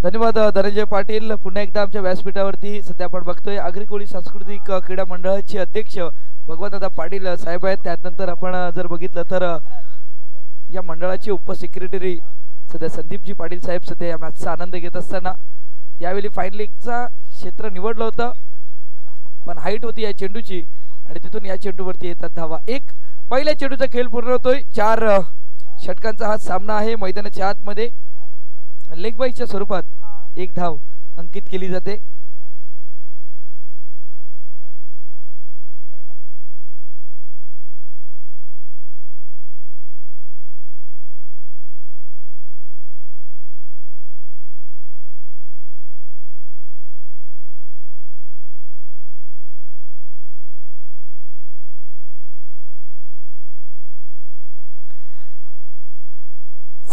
धन्यवाद धनंजय पाटील. पुन्हा एकदा आमच्या व्यासपीठावरती सध्या आपण बघतोय आगरी कोळी सांस्कृतिक क्रीडा मंडळाचे अध्यक्ष भगवंतदादा पाटील साहेब आहेत. त्यानंतर आपण जर बघितलं तर या मंडळाचे उपसेक्रेटरी सध्या संदीपजी पाटील साहेब सध्या या मॅचचा आनंद घेत असताना यावेळी फायनल एकचा क्षेत्र निवडलं होतं पण हाईट होती या चेंडूची आणि तिथून या चेंडूवरती येतात धावा. एक पहिल्या चेंडूचा खेळ पूर्ण होतोय. 4 षटकांचा हा सामना आहे. मैदानाच्या आतमध्ये लेग बाईच्या स्वरूपात एक धाव अंकित केली जाते.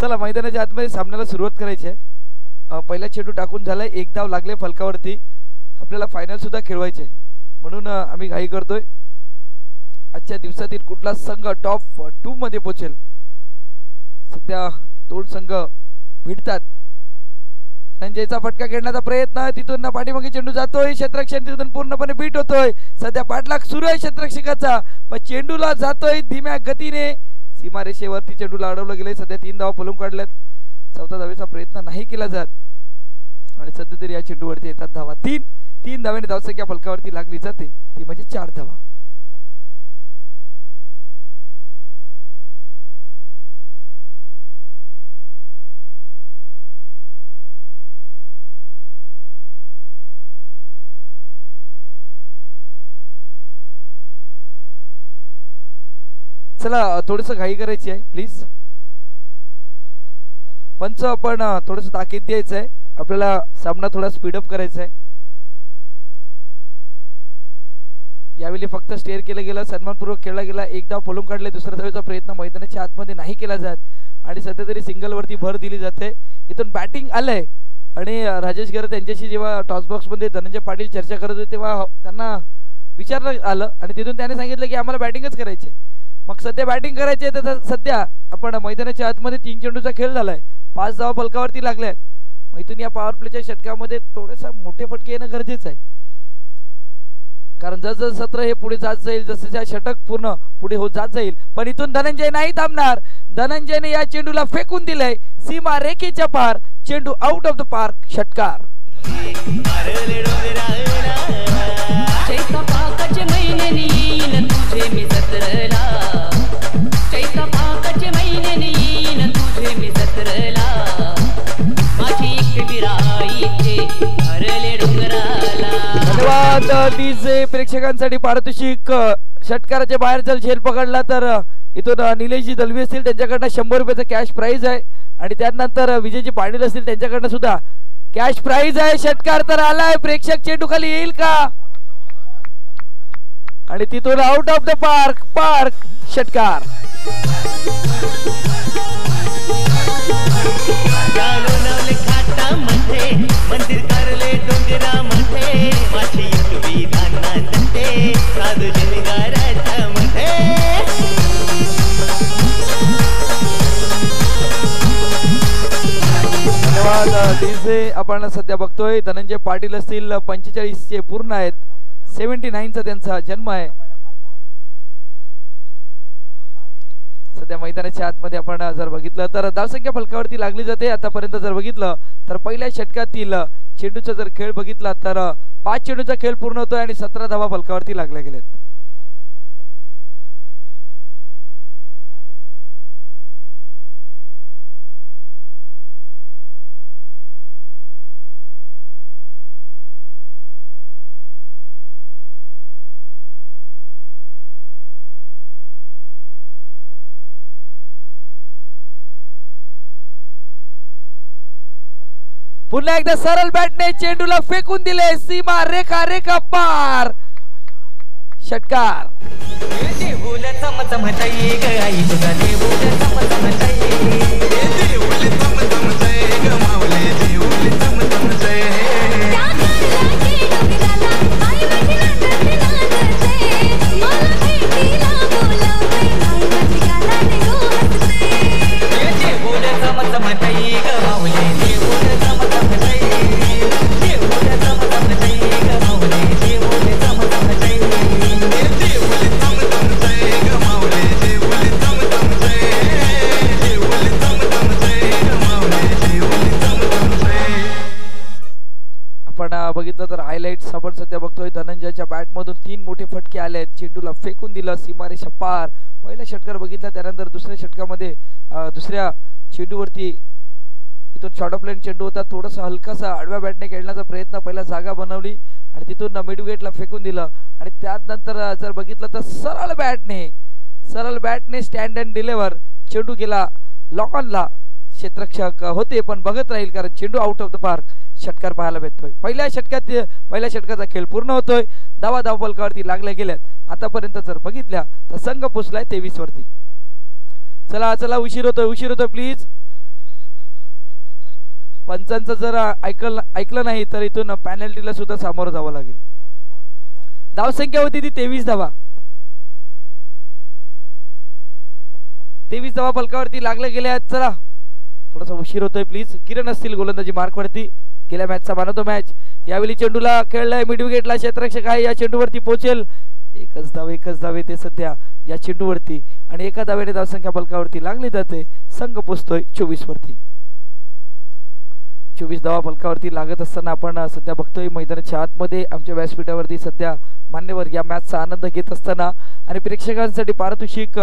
चला मैदानाच्या आतमध्ये सामन्याला सुरुवात करायची आहे. पहिला चेंडू टाकून झालाय. एक धाव लागले फलकावरती. आपल्याला फायनल सुद्धा खेळवायचे म्हणून आम्ही घाई करतोय. आजच्या दिवसातील कुठला संघ टॉप 2 मध्ये पोहोचेल. सध्या 2 संघ भिडतात. धनंजयचा फटका खेळण्याचा प्रयत्न तिथून पाठीमागे चेंडू जातोय. क्षेत्ररक्षण तिथून पूर्णपणे बीट होतोय. सध्या पाठलाग सुरू आहे क्षेत्ररक्षकाचा पण चेंडूला जातोय धीम्या गतीने. सीमारेषेवरती चेंडूला अडवलं गेले. सध्या 3 धावा पळून काढल्यात. 4थ्या धावेचा प्रयत्न नाही केला जात आणि सध्या तरी या चेंडूवरती येतात धावा. 3 धावेने धावसंख्या फलकावरती लागली जाते ती म्हणजे 4 धावा. चला थोडस घाई करायची आहे प्लीज. पंच आपण थोडस ताकीद द्यायचं आहे. आपल्याला सामना थोडा स्पीडअप करायचा आहे. यावेळी फक्त स्टेअर केलं गेलं. सन्मानपूर्वक खेळला गेला. एक धाव पळून काढले. दुसऱ्या धावेचा प्रयत्न मैदानाच्या आतमध्ये नाही केला जात आणि सध्या तरी सिंगल वरती भर दिली जाते. इथून बॅटिंग आलंय आणि राजेश गरत यांच्याशी जेव्हा टॉस बॉक्स मध्ये धनंजय पाटील चर्चा करत होते तेव्हा त्यांना विचारलं आलं आणि तिथून त्याने सांगितलं की आम्हाला बॅटिंगच करायची. मग सध्या बॅटिंग करायची आहे तर सध्या आपण मैदानाच्या आतमध्ये 3 चेंडूचा खेळ झालाय. 5 धावा फलकावरती लागल्यात. इथून या पॉवर प्लेच्या षटकामध्ये थोडेसा मोठे फटके येणं गरजेचं आहे कारण जसं सत्र हे पुढे जात जाईल जसं षटक पूर्ण पुढे होत जात जाईल. पण इथून धनंजय नाही थांबणार. धनंजयने या चेंडूला फेकून दिलंय सीमा रेखेच्या पार. चेंडू आउट ऑफ द पार्क. षटकार. धन्यवाद डीजे. प्रेक्षकांसाठी पारितोषिक षटकाराच्या बाहेर जर झेल पकडला तर इथून निलेशजी दलवी असतील त्यांच्याकडनं 100 रुपयाचा कॅश प्राइज आहे आणि त्यानंतर विजयजी पाटील असतील त्यांच्याकडनं सुद्धा कॅश प्राइज आहे. षटकार तर आलाय. प्रेक्षक चेंडू खाली येईल का आणि तिथून आउट ऑफ द पार्क. षटकार. मंदिर करले डोंगरा मध्ये माझी एकवी धाना दते साधू जलगाराच्या मध्ये. धन्यवाद डीजे. आपण सध्या बघतोय धनंजय पाटील असतील 45 चे पूर्ण आहेत. 79चा त्यांचा जन्म आहे. सध्या मैदानाच्या आतमध्ये आपण जर बघितलं तर धावसंख्या फलकावरती लागली जाते. आतापर्यंत जर बघितलं तर पहिल्या षटकातील चेंडूचा जर खेळ बघितला तर 5 चेंडूचा खेळ पूर्ण होतोय आणि 17 धावा फलकावरती लागल्या गेल्यात. पुन्हा एकदा सरळ बॅटने चेंडूला फेकून दिले. सीमा रेखा पार. षटकार. आले, चेंडूला फेकून दिलं सीमारेषा पार. पहिला षटकार बघितला, त्यानंतर दुसऱ्या षटकामध्ये दुसऱ्या चेंडूवरती इथून शॉर्ट ऑफ लाईन चेंडू होता, थोडासा हलकासा आडव्या बॅटने खेळण्याचा प्रयत्न, पहिला जागा बनवली आणि तिथून मिड विकेटला फेकून दिलं. आणि त्यानंतर जर बघितलं तर सरळ बॅटने स्टँड अँड डिलिव्हर चेंडू गेला लॉकॉनला. क्षेत्ररक्षक होते पण बघत राहील, कारण चेंडू आउट ऑफ द पार्क. षटकार पाहायला भेटतोय. पहिल्या षटकाचा खेळ पूर्ण होतोय. धावा फलकावरती लागल्या गेल्यात. आतापर्यंत जर बघितल्या तर संघ पोचलाय 23 वरती. चला उशीर होतोय प्लीज. पंचांचं जर ऐकलं नाही तर इथून पॅनल्टीला सुद्धा सामोरं जावं लागेल. धावसंख्या होती ती 23 धावा. 23 धावा फलकावरती लागल्या गेल्या. चला थोडासा उशीर होतोय प्लीज. किरण असतील गोलंदाजी मार्क वरती. गेल्या मॅचचा मान ऑफ द मॅच. यावेळी चेंडूला खेळलाय मिड विकेटला. क्षेत्ररक्षक आहे, या चेंडूवरती पोहोचेल. एकच धाव येते सध्या या चेंडूवरती आणि एका धावेने धावसंख्या फलकावरती लागली जाते. संघ पोहोचतोय 24 वरती. 24 धावा फलकावरती लागत असताना आपण सध्या बघतोय मैदानाच्या आतमध्ये आमच्या व्यासपीठावरती सध्या मान्यवर या मॅचचा आनंद घेत असताना आणि प्रेक्षकांसाठी पारितोषिक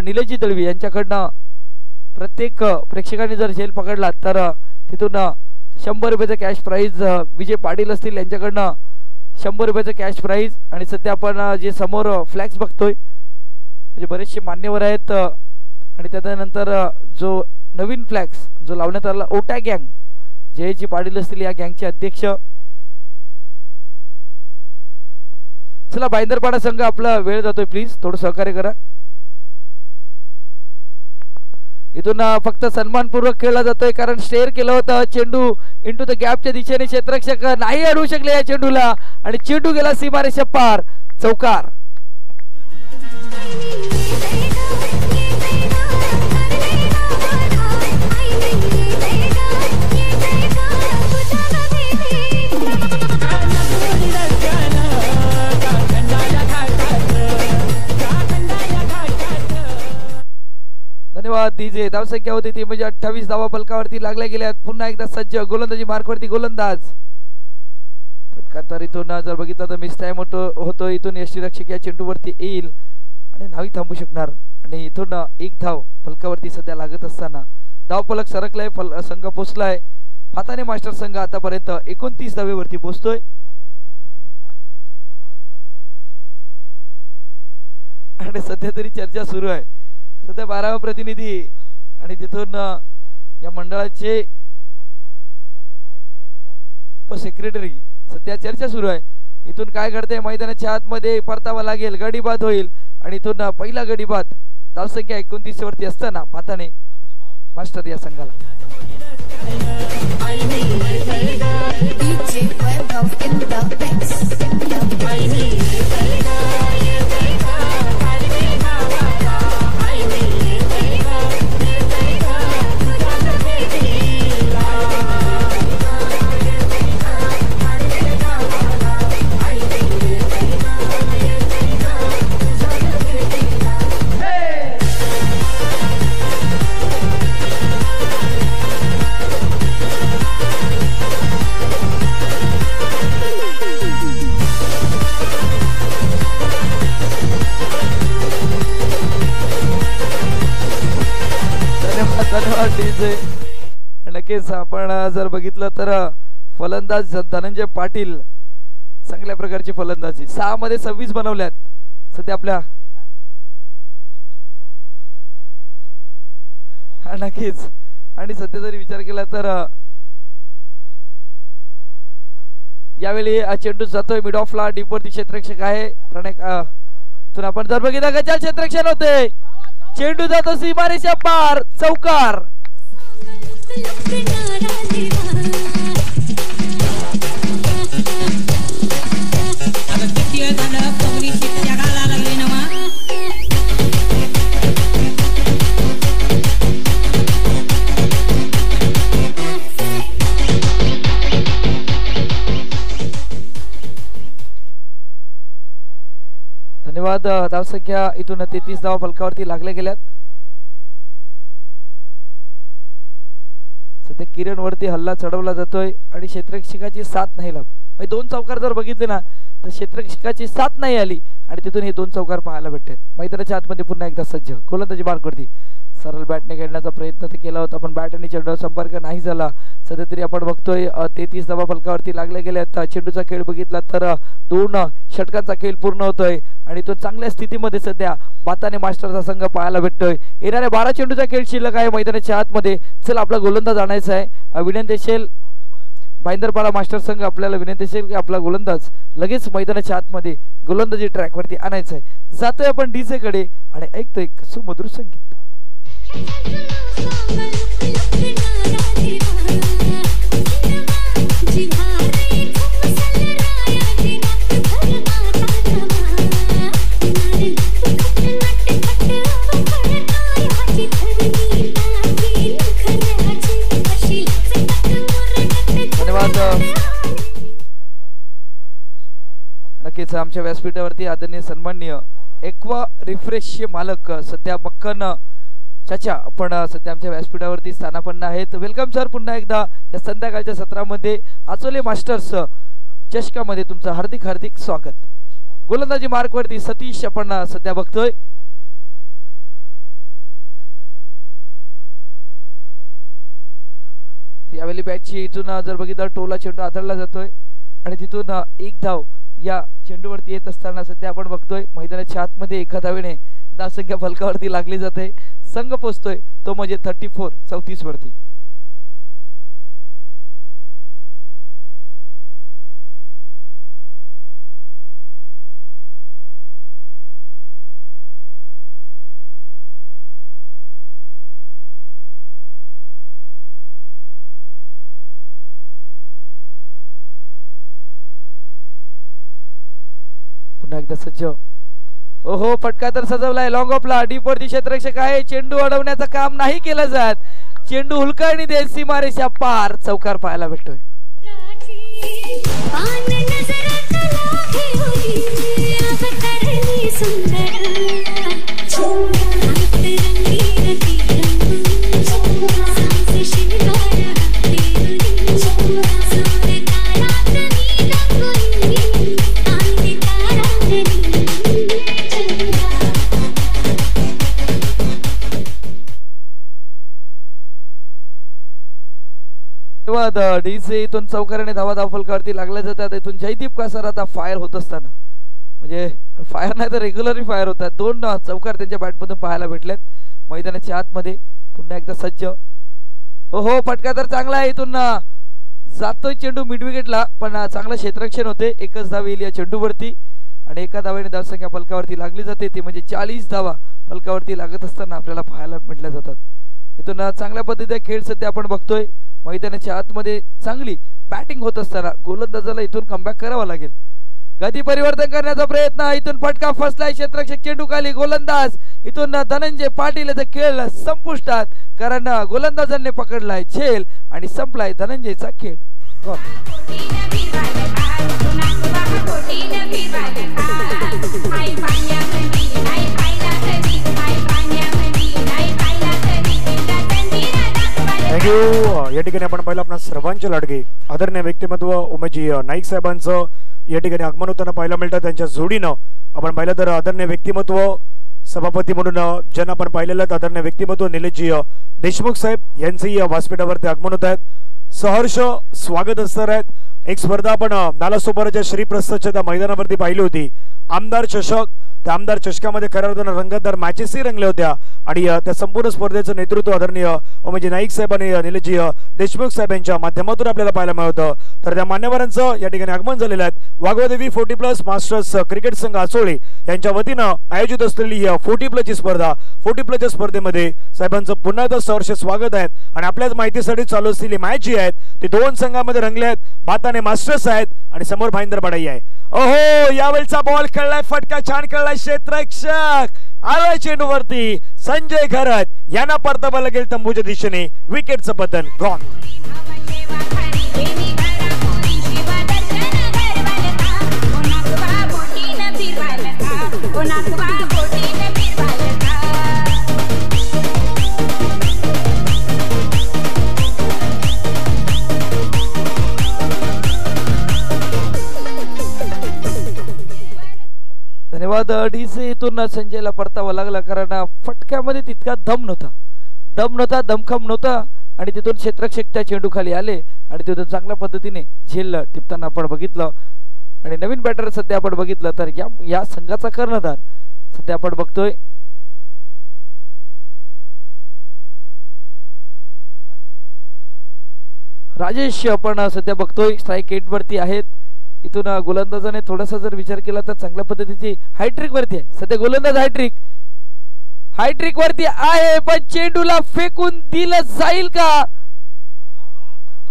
निलेशजी दळवी यांच्याकडनं प्रत्येक प्रेक्षकांनी जर झेल पकडला तर तिथून 100 रुपयाचं कॅश प्राइज विजय पाटील असतील यांच्याकडनं 100 रुपयाचं कॅश प्राइज. आणि सध्या आपण जे समोर फ्लॅक्स बघतोय म्हणजे बरेचसे मान्यवर आहेत. आणि त्यानंतर जो नवीन फ्लॅक्स जो लावण्यात आला ओटा गँग जयजी पाटील असतील या गँगचे अध्यक्ष. चला बांदरपाडा संघ आपला वेळ जातोय, प्लीज थोडं सहकार्य करा. इथून फक्त सन्मानपूर्वक खेळला जातोय कारण स्टेअर केलं होतं. चेंडू इंटू द गॅपच्या दिशेने. क्षेत्ररक्षक नाही अडवू शकले या चेंडूला आणि चेंडू गेला सीमारेषा पार. चौकार. धन्यवाद डीजे. धावसंख्या होती ती म्हणजे 28 धावा फलकावरती लागल्या गेल्यात. पुन्हा एकदा सज्ज गोलंदाजी मार्कवरती गोलंदाज. फटका तर इथून जर बघितलं तर मिस टाइम होतो. इथून यष्टीरक्षक या चेंडूवरती येईल आणि नाही थांबू शकणार. आणि इथून एक धाव फलकावरती सध्या लागत असताना धाव फलक सरकलाय. संघ पोचलाय. फाताने मास्टर संघ आतापर्यंत 29 धावेवरती पोचतोय. आणि सध्या तरी चर्चा सुरू आहे. सध्या 12वा प्रतिनिधी आणि तिथून या मंडळाचे सेक्रेटरी सध्या चर्चा सुरू आहे. इथून काय घडते मैदानाच्या आतमध्ये परतावा लागेल. गडी बाद होईल आणि इथून पहिला गडी बाद धावसंख्या 29 वरती असताना फाताने मास्टर या संघाला. नक्कीच आपण जर बघितलं तर फलंदाज धनंजय पाटील चांगल्या प्रकारची फलंदाजी. 6 मध्ये 26 बनवल्यात सध्या आपल्या. नक्कीच. आणि सध्या जरी विचार केला तर यावेळी चेंडू जातोय मिड ऑफला. डीपवरती क्षेत्ररक्षक आहे प्रणय. इथून आपण जर बघितलं गजाल क्षेत्ररक्षण होते. चेंडू जातो सीमारेषा पार. चौकार. धन्यवाद. धावसंख्या इथून 33 धावा फलकावरती लागल्या गेल्यात. सध्या किरण वरती हल्ला चढवला जातोय आणि क्षेत्ररक्षकाची साथ नाही लागत. दोन चौकार जर बघितले ना तर क्षेत्ररक्षकाची साथ नाही आली आणि तिथून हे दोन चौकार पाहायला भेटतात. मैदानाच्या आतमध्ये पुन्हा एकदा सज्ज गोलंदाजी मार्कवरती सरळ बॅटने खेळण्याचा प्रयत्न तर केला होता पण बॅट आणि चेंडूवर संपर्क नाही झाला. सध्या तरी आपण बघतोय 33 धावा फलकावरती लागले गेल्यात. चेंडूचा खेळ बघितला तर 2 षटकांचा खेळ पूर्ण होतोय आणि तो चांगल्या स्थितीमध्ये सध्या बाताने मास्टरचा संघ पाहायला भेटतोय. येणाऱ्या 12 चेंडूचा खेळ शिल्लक आहे मैदानाच्या आतमध्ये. चला आपला गोलंदाज आणायचा आहे. विनंती असेल भाईंदरपाडा मास्टर संघ आपल्याला विनंती असेल की आपला गोलंदाज लगेच मैदानाच्या आतमध्ये गोलंदाजी ट्रॅकवरती आणायचा आहे. जातोय आपण डीजे कडे आणि ऐकतोय सुमधुर संगीत. नक्कीच आमच्या व्यासपीठावरती आदरणीय सन्माननीय एक्वा रिफ्रेशचे मालक सध्या मक्कन चाचा आपण सध्या आमच्या व्यासपीठावरती स्थानापन्न आहेत. वेलकम सर पुन्हा एकदा या संध्याकाळच्या सत्रामध्ये आचोले मास्टर्स चषकामध्ये तुमचं हार्दिक हार्दिक स्वागत. गोलंदाजी मार्कवरती सतीश आपण सध्या बघतोय. यावेळी बॅटची इथून जर बघितलं टोला चेंडू आदळला जातोय आणि तिथून एक धाव या चेंडूवरती येत असताना सध्या आपण बघतोय मैदानाच्या आतमध्ये एका धावेने धावसंख्या फलकावरती लागली जाते. संघ पोचतोय तो म्हणजे 34 वरती. पुन्हा एकदा सज्ज. ओहो फटका तर सजवलाय लॉंग ऑफला. डीपवरती क्षेत्ररक्षक आहे. चेंडू अडवण्याचं काम नाही केलं जात. चेंडू हुलकावणी दे सीमारेषा पार चौकार पाहायला भेटतोय. डीसी इथून चौकाराने धावा फलकावरती लागल्या जातात. इथून जयदीप कासर आता फायर होत असताना म्हणजे फायर नाही तर रेग्युलरली फायर होतात. 2 चौकार त्यांच्या बॅटमधून पाहायला भेटलेत मैदानाच्या आतमध्ये. पुन्हा एकदा सज्ज. ओहो फटका तर चांगला आहे. इथून जातोय चेंडू मिड विकेटला पण चांगलं क्षेत्ररक्षण होते. एकच धाव येईल या चेंडूवरती आणि एका धावेने धावसंख्या फलकावरती लागली जाते. ते म्हणजे 40 धावा फलकावरती लागत असताना आपल्याला पाहायला भेटल्या जातात. इथून चांगल्या पद्धतीने खेळ सध्या आपण बघतोय मैदानाच्या आतमध्ये. चांगली बॅटिंग होत असताना गोलंदाजाला इथून कमबॅक करावा लागेल. गती परिवर्तन करण्याचा प्रयत्न. इथून फटका फसलाय. क्षेत्ररक्षक चेंडू खाली. गोलंदाज इथून धनंजय पाटील याचा खेळ संपुष्टात कारण गोलंदाजांनी पकडलाय झेल आणि संपलाय धनंजयचा खेळ. थँक्यू. या ठिकाणी आपण पाहिलं आपल्या सर्वांचे लाडके आदरणीय व्यक्तिमत्व उमेशजी नाईक साहेबांचं या ठिकाणी आगमन होताना पाहायला मिळतं. त्यांच्या जोडीनं आपण पाहिलं तर आदरणीय व्यक्तिमत्व सभापती म्हणून ज्यांना आपण पाहिलेलं आदरणीय व्यक्तिमत्व निलेशजी देशमुख साहेब यांचंही व्यासपीठावरती आगमन होत आहेत. सहर्ष स्वागत असणार आहेत. एक स्पर्धा आपण नालासोपाराच्या श्रीप्रस्थच्या त्या मैदानावरती पाहिली होती आमदार चषक. त्या आमदार चषकामध्ये खऱ्या अर्थानं रंगतदार मॅचेसही रंगल्या होत्या आणि त्या संपूर्ण स्पर्धेचं नेतृत्व आदरणीय म्हणजे नाईक साहेब आणि निलेशजी देशमुख साहेब यांच्या माध्यमातून आपल्याला पाहायला मिळतं. तर त्या मान्यवरांचं या ठिकाणी आगमन झालेलं आहे. वाघवादेवी 40+ मास्टर्स क्रिकेट संघ आचोळे यांच्या वतीनं आयोजित असलेली 40+ स्पर्धा 40+ स्पर्धेमध्ये साहेबांचं पुन्हा एकदा सहर्ष स्वागत आहे. आणि आपल्याच माहितीसाठी चालू असलेली मॅच जी आहेत ती 2 संघामध्ये रंगले आहेत. बाताने मास्टर्स आहेत आणि समोर भाईंदरपाडाई आहे. ओहो यावेळचा बॉल खेळलाय. फटका छान खेळलाय. क्षेत्ररक्षक आलाय चेंडूवरती. संजय घरत यांना परतावा लागेल तंबूच्या दिशेने. विकेटचं पतन गॉन. बाद डीसी इथून संजयला परतावा लागला, कारण फटक्यामध्ये तितका दम नव्हता, दमखम नव्हता आणि तिथून क्षेत्ररक्षक त्या चेंडू खाली आले आणि तिथून चांगल्या पद्धतीने झेल टिपताना आपण बघितलं. आणि नवीन बॅटर सध्या आपण बघितलं तर या संघाचा कर्णधार सध्या आपण बघतोय राजेश, आपण सध्या बघतोय स्ट्राईक 8 वरती आहेत. इथून गोलंदाजाने थोडासा जर विचार केला तर चांगल्या पद्धतीची हायट्रिक वरती आहे सध्या गोलंदाज. हायट्रिक वरती आहे, पण चेंडूला फेकून दिलं जाईल का?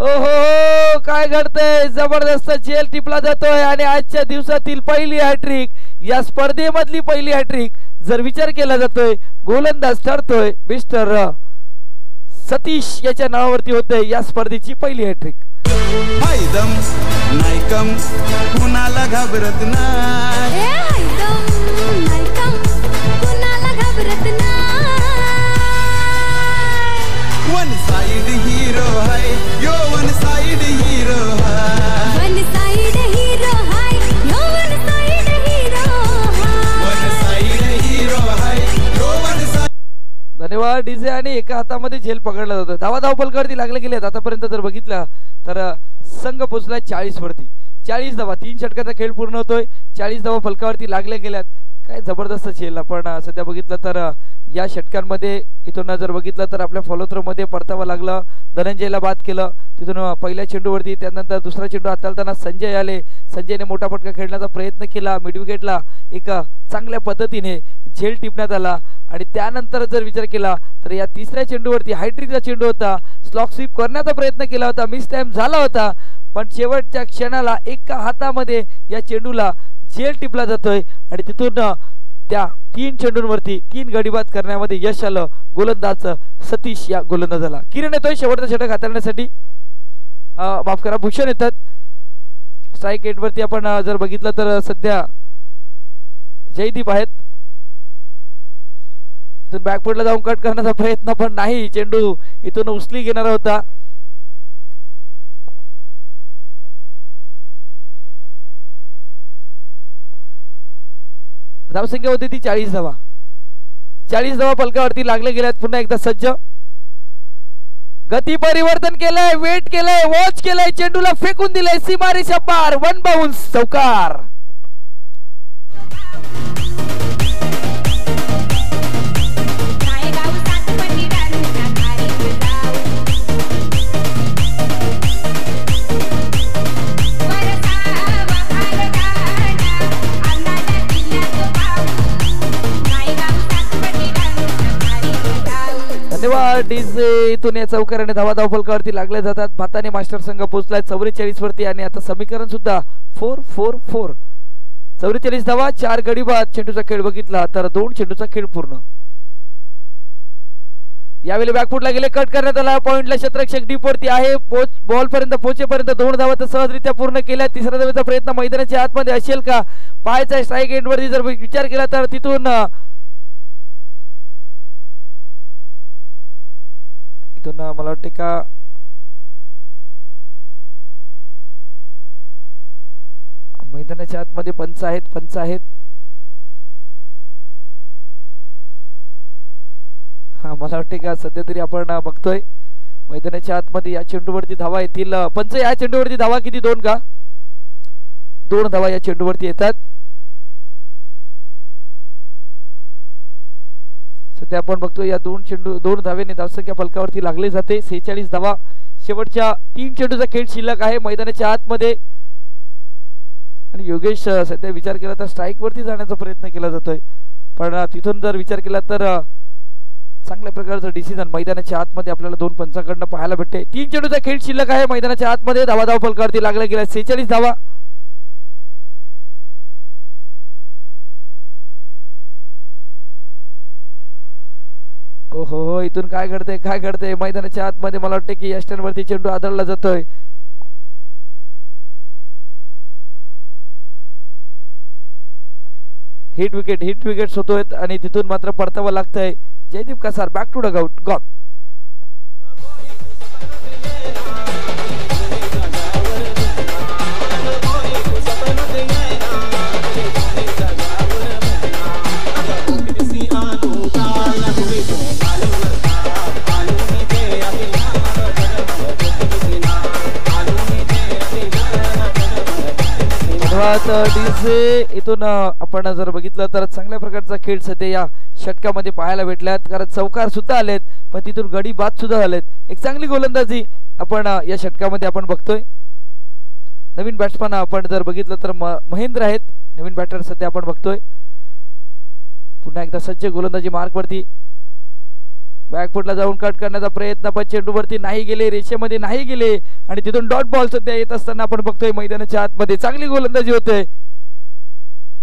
ओहो, काय घडतंय? जबरदस्त झेल टिपला जातोय आणि आजच्या दिवसातील पहिली हॅट्रिक, या स्पर्धेमधली पहिली हॅट्रिक जर विचार केला जातोय, गोलंदाज ठरतोय मिस्टर सतीश याच्या नावावरती होते या स्पर्धेची पहिली हॅट्रिक. कुणाला घाबरत नाही, वन साइड हीरो है यो, वन साइड हीरो है, वन साइड हीरो है यो, वन साइड हीरो है, वन साइड हीरो है यो, वन साइड. धन्यवाद डीजे. आणि एका हातामध्ये झेल पकडला जातो. धावा फलकावरती लागले गेलेत. आतापर्यंत जर बघितलं तर संघ पोहोचला 40 वरती. 40 धावा, 3 षटकांचा खेळ पूर्ण होतोय. 40 धावा फलकावरती लागल्या गेल्यात. काय जबरदस्त झेल आपण सध्या बघितलं तर या षटकांमध्ये इथून जर बघितलं तर आपल्या फॉलोथ्रो मध्ये परतावा लागला. धनंजयला बाद केलं तिथून पहिल्या चेंडूवरती. त्यानंतर दुसरा चेंडू हाताळताना संजय आले. संजयने मोठा फटका खेळण्याचा प्रयत्न केला. मिड विकेटला एक चांगल्या पद्धतीने झेल टिपण्यात आला. आणि त्यानंतर जर विचार केला तर या तिसऱ्या चेंडूवरती हायट्रिकचा चेंडू होता. स्लॉक स्वीप करण्याचा प्रयत्न केला होता, मिस टाइम झाला होता, पण शेवटच्या क्षणाला एका हातामध्ये या चेंडूला झेल टिपला जातोय आणि तिथून त्या 3 चेंडूंवरती 3 गडी बाद करण्यामध्ये यश आलं गोलंदाज सतीश या गोलंदाजाला. किरण येतोय शेवटचा षटक हाताळण्यासाठी, माफ करा भूषण येतात. स्ट्राईक 8 वरती आपण जर बघितलं तर सध्या जयदीप आहेत. इथून बॅकफुटला जाऊन कट करण्याचा प्रयत्न पण नाही, चेंडू इथून उचली घेणारा होता. धावसंख्या होती ती 40 धावा. 40 धावा फलकावरती लागले गेल्यात. पुन्हा एकदा सज्ज, गती परिवर्तन केलंय, वेट केलंय, वॉच केलंय, चेंडूला फेकून दिलंय सीमारेषा पार. 1 बाउन्स, चौकार. धन्यवाद डीजे. इथून या चौकाराने धावा फलकावरती लागल्या जातात. भाताने मास्टर संघ पोहोचलाय 44 वरती आणि आता समीकरण सुद्धा 4-4-4. 44 धावा, 4 गडी बाद. चेंडूचा खेळ बघितला तर 2 चेंडूचा खेळ पूर्ण. यावेळी बॅकफुटला गेले, कट करण्यात आला. पॉइंटला क्षेत्ररक्षक डीप वरती आहे. बॉल पर्यंत पोहोचेपर्यंत 2 धावा तर सहजरित्या पूर्ण केल्या. तिसऱ्या धावेचा प्रयत्न मैदानाच्या आतमध्ये असेल का? पाहायचा स्ट्राईक एंड वरती जर विचार केला तर तिथून मला वाटते का मैदानाच्या आतमध्ये पंच आहेत. हा, मला वाटते का सध्या तरी आपण बघतोय मैदानाच्या आतमध्ये या चेंडूवरती धावा येतील. पंच या चेंडूवरती धावा किती? 2 का? 2 धावा या चेंडूवरती येतात. सध्या आपण बघतोय या 2 धावेने धावसंख्या फलकावरती लागली जाते. 46 धावा. शेवटच्या 3 चेंडूचा खेळ शिल्लक आहे मैदानाच्या आतमध्ये. आणि योगेश सध्या विचार केला तर स्ट्राईक वरती जाण्याचा प्रयत्न केला जातोय, पण तिथून जर विचार केला तर चांगल्या प्रकारचं डिसिजन मैदानाच्या आतमध्ये आपल्याला 2 पंचांकडून पाहायला भेटते. 3 चेंडूचा खेळ शिल्लक आहे मैदानाच्या आतमध्ये. धावा फलकावरती लागला गेला 46 धावा. ओहो, इथून काय घडतंय मैदानाच्या आतमध्ये? मला वाटतं की यस्टन वरती चेंडू आदळला जातोय. हिट विकेट होतोय आणि तिथून मात्र परतावा लागतंय. Jaydeep Kasar back to dugout gone. धन्यवाद डीजे. इथून आपण जर बघितलं तर चांगल्या प्रकारचा खेळ सध्या या षटकामध्ये पाहायला भेटल्यात, कारण चौकार सुद्धा आलेत पण तिथून गडी बाद सुद्धा आलेत. एक चांगली गोलंदाजी आपण या षटकामध्ये आपण बघतोय. नवीन बॅट्समन आपण जर बघितलं तर महेंद्र आहेत, नवीन बॅटर सध्या आपण बघतोय. पुन्हा एकदा सज्ज गोलंदाजी मार्कवरती, बॅकफुटला जाऊन कट करण्याचा प्रयत्न पण चेंडूवरती नाही गेले, रेषेमध्ये नाही गेले आणि तिथून डॉट बॉल सध्या येत असताना आपण बघतोय मैदानाच्या आतमध्ये. चांगली गोलंदाजी होते.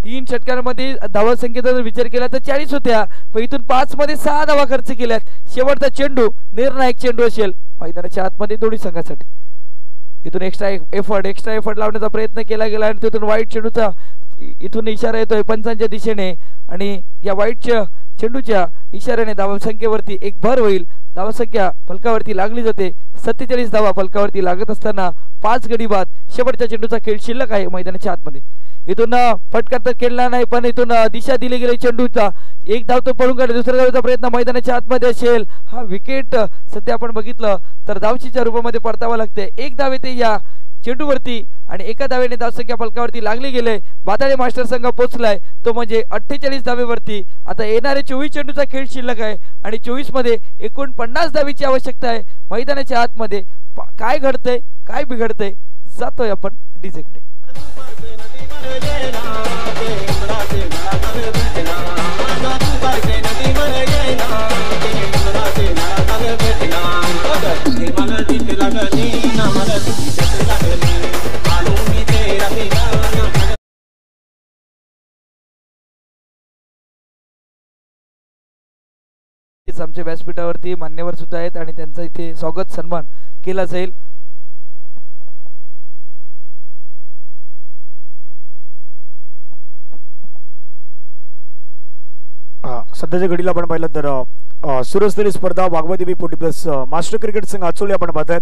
3 षटकांमध्ये धावा संख्येचा जर विचार केला तर 40 होत्या, पण इथून 5 मध्ये 6 धावा खर्च केल्यात. शेवटचा चेंडू निर्णायक चेंडू असेल मैदानाच्या आतमध्ये दोन्ही संघासाठी. इथून एक्स्ट्रा एफर्ट लावण्याचा प्रयत्न केला गेला आणि तिथून वाईट चेंडूचा इथून इशारा येतोय पंचांच्या दिशेने आणि या वाईट चेंडूच्या इशाऱ्याने धावसंख्येवरती एक भर होईल. धावसंख्या फलकावरती लागली जाते. 47 धावा फलकावरती लागत असताना 5 गडी बाद. शेवटच्या चेंडूचा खेळ शिल्लक आहे मैदानाच्या आतमध्ये. इथून फटका तर खेळला नाही पण इथून दिशा दिली गेली चेंडूचा. एक धाव तो पळून काढला, दुसऱ्या धावेचा प्रयत्न मैदानाच्या आतमध्ये असेल. हा विकेट सध्या आपण बघितलं तर धावचीच्या रूपामध्ये परतावा लागते. एक धाव येते या चेंडूवरती आणि एका धावेने धावसंख्या फलकावरती लागली गेले. बादाळे मास्टर संघ पोहोचलाय तो म्हणजे 48 धावेवरती. आता येणारे 24 चेंडूचा खेळ शिल्लक आहे आणि 24 मध्ये 49 धावेची आवश्यकता आहे. मैदानाच्या आतमध्ये काय घडतंय काय बिघडतंय जातोय आपण डीजे कडे. आमच्या व्यासपीठावरती मान्यवर सुद्धा आहेत आणि त्यांचा इथे स्वागत सन्मान केला जाईल. सध्याच्या घडीला आपण पाहिलं तर सुरू असलेली स्पर्धा वाघवादी पोटी प्लस मास्टर क्रिकेट संघ आचोली आपण पाहतायत.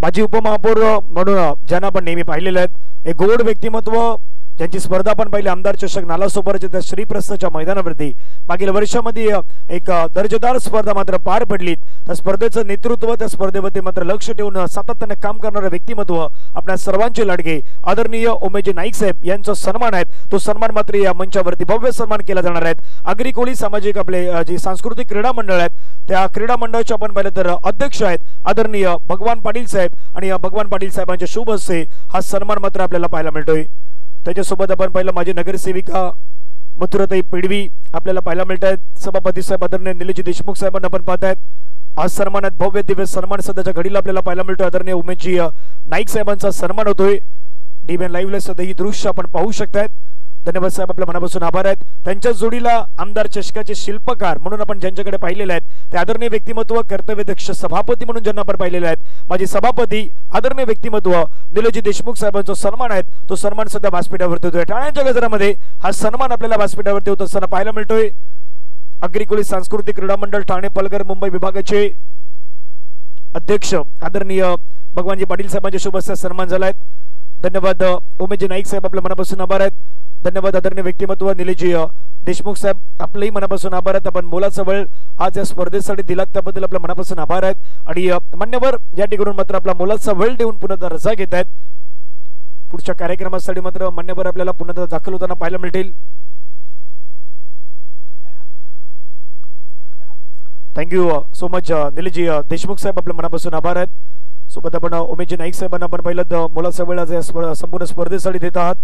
माजी उपमहापौर म्हणून ज्यांना आपण नेहमी पाहिलेले आहेत, एक गोड व्यक्तिमत्व ज्यांची स्पर्धा आपण पाहिली आमदार चषक नालासोपाराच्या त्या श्रीप्रस्थच्या मैदानावरती मागील वर्षामध्ये एक दर्जेदार स्पर्धा मात्र पार पडली. त्या स्पर्धेचं नेतृत्व त्या स्पर्धेवरती मात्र लक्ष ठेवून सातत्याने काम करणारे व्यक्तिमत्व आपल्या सर्वांचे लाडके आदरणीय उमेशजी नाईक साहेब यांचा सन्मान आहे. तो सन्मान मात्र या मंचावरती भव्य सन्मान केला जाणार आहे. आगरी कोळी सामाजिक आपले जे सांस्कृतिक क्रीडा मंडळ आहेत त्या क्रीडा मंडळाचे आपण पाहिलं तर अध्यक्ष आहेत आदरणीय भगवान पाटील साहेब आणि भगवान पाटील साहेबांच्या शुभ हस्ते हा सन्मान मात्र आपल्याला पाहायला मिळतोय. त्याच्यासोबत आपण पाहिलं माझी नगरसेविका मथुराताई पेडवी आपल्याला पाहायला मिळत आहेत. सभापती साहेब आदरणीय निलेशजी देशमुख साहेबांना आपण पाहतायत. आज सन्मानात भव्य दिव्य सन्मान सध्याच्या घडीला आपल्याला पाहायला मिळतोय. आदरणीय उमेशजी नाईक साहेबांचा सन्मान होतोय. डीबीएन लाईव्हला सध्या ही दृश्य आपण पाहू शकतायत. धन्यवाद साहेब, आपल्या मनापासून आभार आहेत. त्यांच्या जोडीला आमदार चषकाचे शिल्पकार म्हणून आपण ज्यांच्याकडे पाहिलेले आहेत ते आदरणीय व्यक्तिमत्व कर्तव्यदक्ष सभापती म्हणून ज्यांना आपण पाहिलेले आहेत माझे सभापती आदरणीय व्यक्तिमत्व निलेशजी देशमुख साहेबांचा सन्मान आहेत. तो सन्मान सध्या व्यासपीठावरती होतोय. टाळ्यांच्या गजरामध्ये हा सन्मान आपल्याला व्यासपीठावरती होत असताना पाहायला मिळतोय. अग्रिकोळी सांस्कृतिक क्रीडा मंडळ ठाणे पालघर मुंबई विभागाचे अध्यक्ष आदरणीय भगवानजी पाटील साहेबांच्या शुभ हस्ते सन्मान झालाय. धन्यवाद उमेशजी नाईक साहेब, आपल्या मनापासून आभार आहेत. धन्यवाद आदरणीय व्यक्तिमत्व निलेशजी देशमुख साहेब, आपलेही मनापासून आभार आहेत. आपण मोलाचा वेळ आज या स्पर्धेसाठी दिलात त्याबद्दल आपल्या मनापासून आभार आहेत. आणि मान्यवर या ठिकाणून मात्र आपला मोलाचा वेळ देऊन पुन्हा रजा घेत आहेत. पुढच्या कार्यक्रमासाठी मात्र मान्यवर आपल्याला पुन्हा दाखल होताना पाहायला मिळतील. Thank you so much Nileshji Deshmukh साहेब, आपल्या मनापासून आभार आहेत. सोबत आपण उमेशजी नाईक साहेबांना आपण पाहिलं मोलाचा वेळ आज संपूर्ण स्पर्धेसाठी देत आहात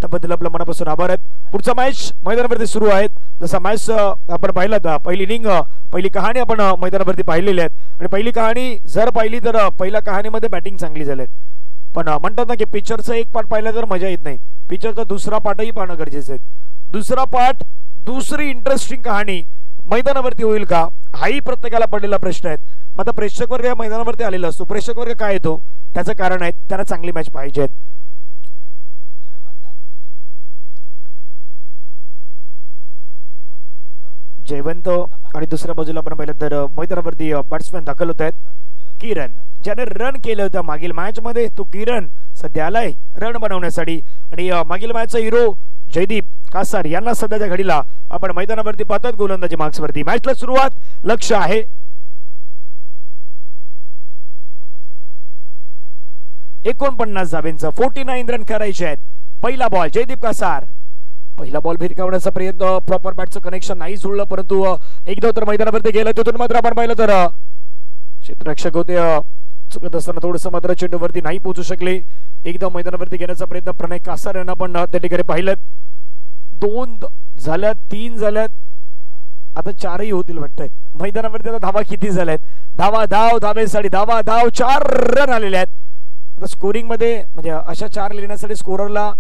त्याबद्दल आपल्या मनापासून आभार आहेत. पुढचा मॅच मैदानावरती सुरू आहेत. जसा मॅच आपण पाहिला पहिली इनिंग पहिली कहाणी आपण मैदानावरती पाहिलेली आहेत आणि पहिली कहाणी जर पाहिली तर पहिल्या कहाणीमध्ये बॅटिंग चांगली झाली पण म्हणतात ना की पिक्चरचा एक पार्ट पाहिला तर मजा येत नाही. पिक्चरचा दुसरा पार्टही पाहणं गरजेचं आहे. दुसरा पार्ट दुसरी इंटरेस्टिंग कहाणी मैदानावरती होईल का हाही प्रत्येकाला पडलेला प्रश्न आहे. मग आता प्रेक्षक वर्ग या मैदानावरती आलेला असतो. प्रेक्षक वर्ग काय येतो त्याचं कारण आहे त्यांना चांगली मॅच पाहिजे. जयवंत आणि दुसऱ्या बाजूला आपण पाहिलं तर मैदानावरती बॅट्समॅन दाखल होत आहेत. किरण ज्याने रन केलं होतं मागील मॅच मध्ये तो किरण सध्या आलाय रन बनवण्यासाठी आणि मागील मॅचचा हिरो जयदीप कासार यांना सध्याच्या घडीला आपण मैदानावरती पाहतात गोलंदाजी मार्क्स वरती. मॅचला सुरुवात लक्ष आहे 49 धावेंचं 49 रन करायचे आहेत. पहिला बॉल जयदीप कासार. पहिला बॉल भिरकावण्याचा प्रयत्न, प्रॉपर बॅटचं कनेक्शन नाही जुळलं, परंतु एकदा तर मैदानावरती गेलं. तिथून मात्र आपण पाहिलं तर क्षेत्ररक्षक होते चुकत असताना थोडंसं मात्र चेंडूवरती नाही पोहोचू शकले. एकदा मैदानावरती घेण्याचा प्रयत्न प्रणय कासार यांना पण त्या ठिकाणी पाहिलं. 2 झाल्यात, 3 झाल्यात, आता 4ही होतील वाटतंय. मैदानावरती आता धावा किती झाल्यात? धावा धाव धावेसाठी धावा धाव 4 रन आलेले आहेत. आता स्कोरिंग मध्ये म्हणजे अशा 4 लिहिण्यासाठी स्कोररला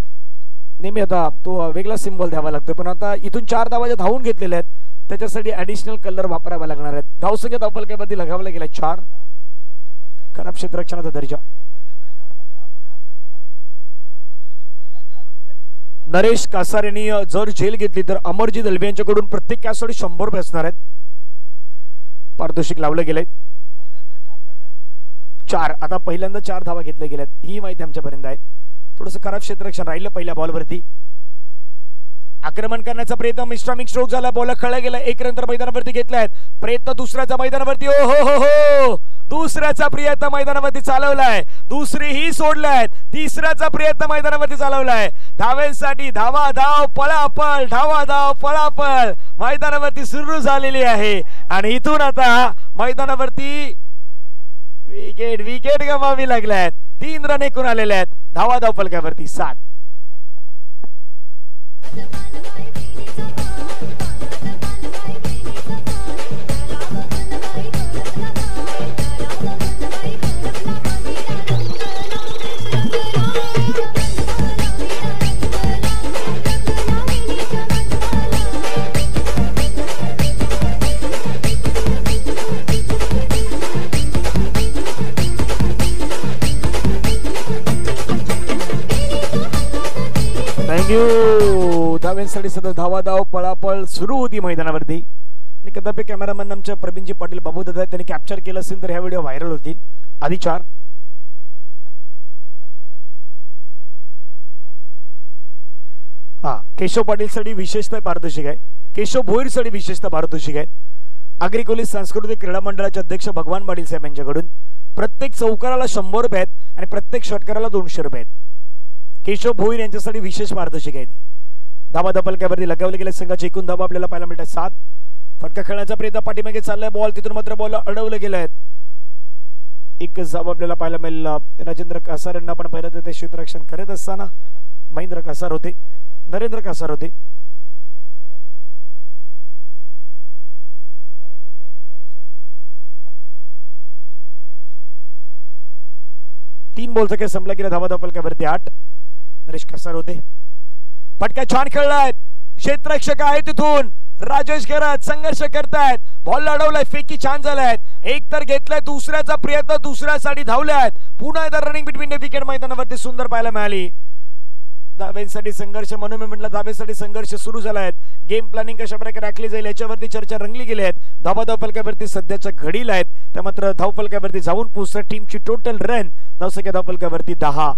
नेहमी आता तो वेगळा सिम्बॉल द्यावा लागतो, पण आता इथून 4 धावा ज्या धावून घेतलेल्या आहेत त्याच्यासाठी ऍडिशनल कलर वापरावा लागणार आहेत. धावसंख्या धावफलकावरती लगावला गेला 4. खराब क्षेत्ररक्षणाचा दर्जा. नरेश कासार यांनी जर झेल घेतली तर अमरजीत दलवे यांच्याकडून प्रत्येक कॅचसाठी 100 रुपये असणार आहेत. पारितोषिक लावलं गेलंय 4. आता पहिल्यांदा 4 धावा घेतल्या गेल्यात ही माहिती आमच्यापर्यंत आहे. थोडंसं खराब क्षेत्ररक्षण राहिलं पहिल्या बॉलवरती. आक्रमण करण्याचा प्रयत्न, मिस्ट्रॉमिक स्ट्रोक झाला, बॉल खळला गेला. 1 रन तर मैदानावरती घेतलाय. प्रयत्न दुसऱ्याचा मैदानावरती, ओ हो हो हो, दुसऱ्याचा प्रयत्न मैदानावरती चालवलाय. दुसरीही सोडलाय. तिसऱ्याचा प्रयत्न मैदानावरती चालवलाय. धावेसाठी धावा धाव पळापळ, धावा धाव पळापळ मैदानावरती सुरू झालेली आहे. आणि इथून आता मैदानावरती विकेट विकेट गमावी लागल्यात. 3 रन एकूण आलेले आहेत. धावा धाव फलकावरती 7. थँक्यू. धाव्यांसाठी सतत धावा धाव पळापळ सुरू होती मैदानावरती. आणि कदापि कॅमेरामॅन आमच्या प्रवीणजी पाटील बाबू दादा त्यांनी कॅप्चर केलं असेल तर ह्या व्हिडिओ व्हायरल होतील. आधी 4. केशव पाटील साठी विशेषतः पारितोषिक आहे. केशव भोईर साठी विशेषतः पारितोषिक आहे. आग्रिकोली सांस्कृतिक क्रीडा मंडळाचे अध्यक्ष भगवान पाटील साहेब यांच्याकडून प्रत्येक चौकाराला 100 रुपये आहेत आणि प्रत्येक षटकाराला 200 रुपये आहेत. केशव भोईर यांच्यासाठी विशेष पारितोषिक आहे. धावा धपलक्यावरती लगावले गेले. संघाचे एकूण धावा आपल्याला पाहायला मिळतात 7. फटका खेळण्याचा प्रयत्न पाठीमागे चाललाय बॉल, तिथून मात्र बॉल अडवले गेले आहेत. एकच धावा आपल्याला पाहायला मिळेल. राजेंद्र कासार यांना आपण पाहिलं तर ते क्षेत्ररक्षण करत असताना महेंद्र कासार होते, नरेंद्र कासार होते. तीन बॉलचा खेळ संपला गेला. धावा धपलक्यावरती 8. नरेश कासार होते. फटका छान खेळलाय. क्षेत्ररक्षक आहे तिथून राजेश गरज संघर्ष करतायत. बॉल अडवलाय. फेकी छान झालाय. एक तर घेतलाय. दुसऱ्याचा प्रयत्न, दुसऱ्यासाठी धावल्यात. पुन्हा एकदा रनिंग बिटवीन द विकेट मैदानावरती सुंदर पाहायला मिळाली. धावेसाठी संघर्ष म्हणून मी म्हटलं धावेसाठी संघर्ष सुरू झालाय. गेम प्लॅनिंग कशा प्रकारे आखली जाईल याच्यावरती चर्चा रंगली गेली आहेत. धावा धावफलकावरती सध्याच्या घडीला आहेत त्या मात्र धावफलकावरती जाऊन पोहोचतात. टीमची टोटल रन धावसंख्या धावफलकावरती 10.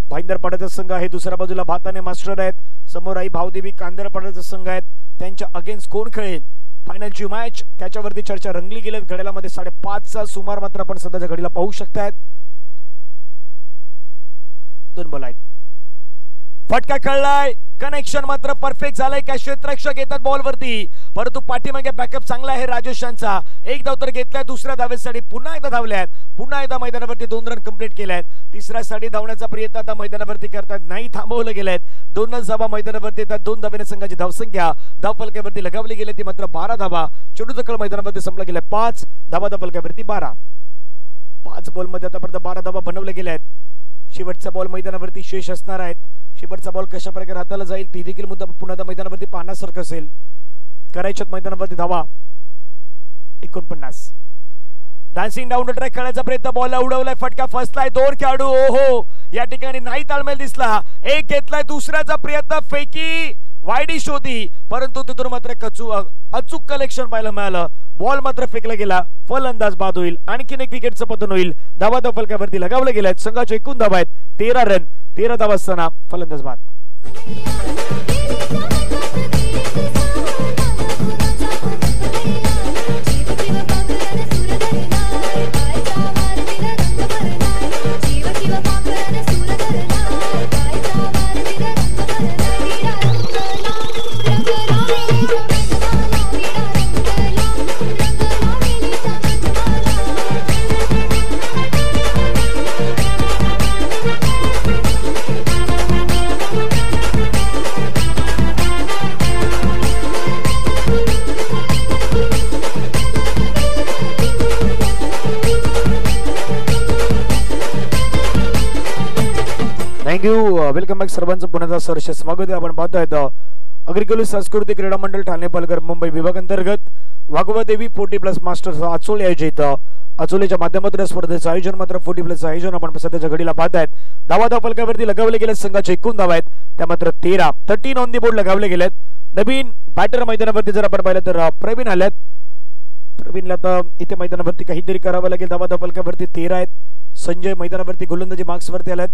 भाईंदरपाड्याचा संघ आहे. दुसऱ्या बाजूला भाताने मास्टर आहेत. समोर आई भावदेवी कांदरपाड्याचा संघ आहेत. त्यांच्या अगेन्स्ट कोण खेळेल फायनलची मॅच त्याच्यावरती चर्चा रंगली गेली. घड्याळामध्ये 5:30चा सुमार मात्र आपण सध्याच्या घडीला पाहू शकतायत. 2 बॉल आहेत. फटका खेळलाय. कनेक्शन मात्र परफेक्ट झालंय. काय क्षेत्ररक्षक येतात बॉल वरती, परंतु पाठीमागे बॅकअप चांगला आहे राजेश यांचा. एक धाव तर घेतलाय. दुसऱ्या धावेसाठी पुन्हा एकदा धावल्यात. पुन्हा एकदा मैदानावरती 2 रन कंप्लीट केल्यात. तिसऱ्यासाठी धावण्याचा प्रयत्न आता मैदानावरती करतात. नाही थांबवलं गेलेत. 2 धावा मैदानावरती येतात. 2 धावेने संघाची धावसंख्या धावफलकावरती लगावली गेली ती मात्र 12 धावा. चेंडूचा खेळ मैदानावरती संपला गेलाय. 5 धावा धावफलकावरती 12. 5 बॉल मध्ये आतापर्यंत 12 धावा बनवल्या गेल्या आहेत. शेवटचा बॉल मैदानावरती शेष असणार आहेत. शेवटचा बॉल कशा प्रकारे हाताला जाईल ती देखील मुद्दा पुन्हा मैदानावरती पाहण्यासारखं असेल. करायच्यात मैदानावरती धावा 49. डान्सिंग डाऊन द ट्रॅक खेळण्याचा प्रयत्न. बॉल उडवलाय. फटका फसलाय. 2 खेळाडू ओहो या ठिकाणी नाही ताळमेळ दिसला. एक घेतलाय. दुसऱ्याचा प्रयत्न. फेकी वाईडिश होती परंतु तिथून मात्र अचूक कलेक्शन पाहायला मिळालं. बॉल मात्र फेकला गेला. फलंदाज बाद होईल. आणखीन एक विकेटचं पतन होईल. धावा धावफलकावरती लगावले गेले आहेत. संघाचे एकूण धावा आहेत 13 रन. 13 धावा असताना फलंदाज बाद. थँक्यू. वेलकम बॅक सर्वांचं पुन्हा सहर्ष स्वागत आहे. आपण पाहतोय अग्रिकल्चर सांस्कृतिक क्रीडा मंडळ ठाणे पालघर मुंबई विभाग अंतर्गत वाघोबा देवी 40+ मास्टर्स आचोले आयोजित आचोलेच्या माध्यमातून स्पर्धेचं आयोजन मात्र 40+ आयोजन आपण सध्याच्या घडीला पाहतायत. धावा फलकावरती लगावले गेले संघाचे एकूण धावा आहेत त्या मात्र 13 ऑन दी बोर्ड लगावले गेलेत. नवीन बॅटर मैदानावरती जर आपण पाहिलं तर प्रवीण आल्यात. प्रवीणला आता इथे मैदानावरती काहीतरी करावं लागेल. धावा फलकावरती 13 आहेत. संजय मैदानावरती गोलंदाजी मार्क्स वरती आलात.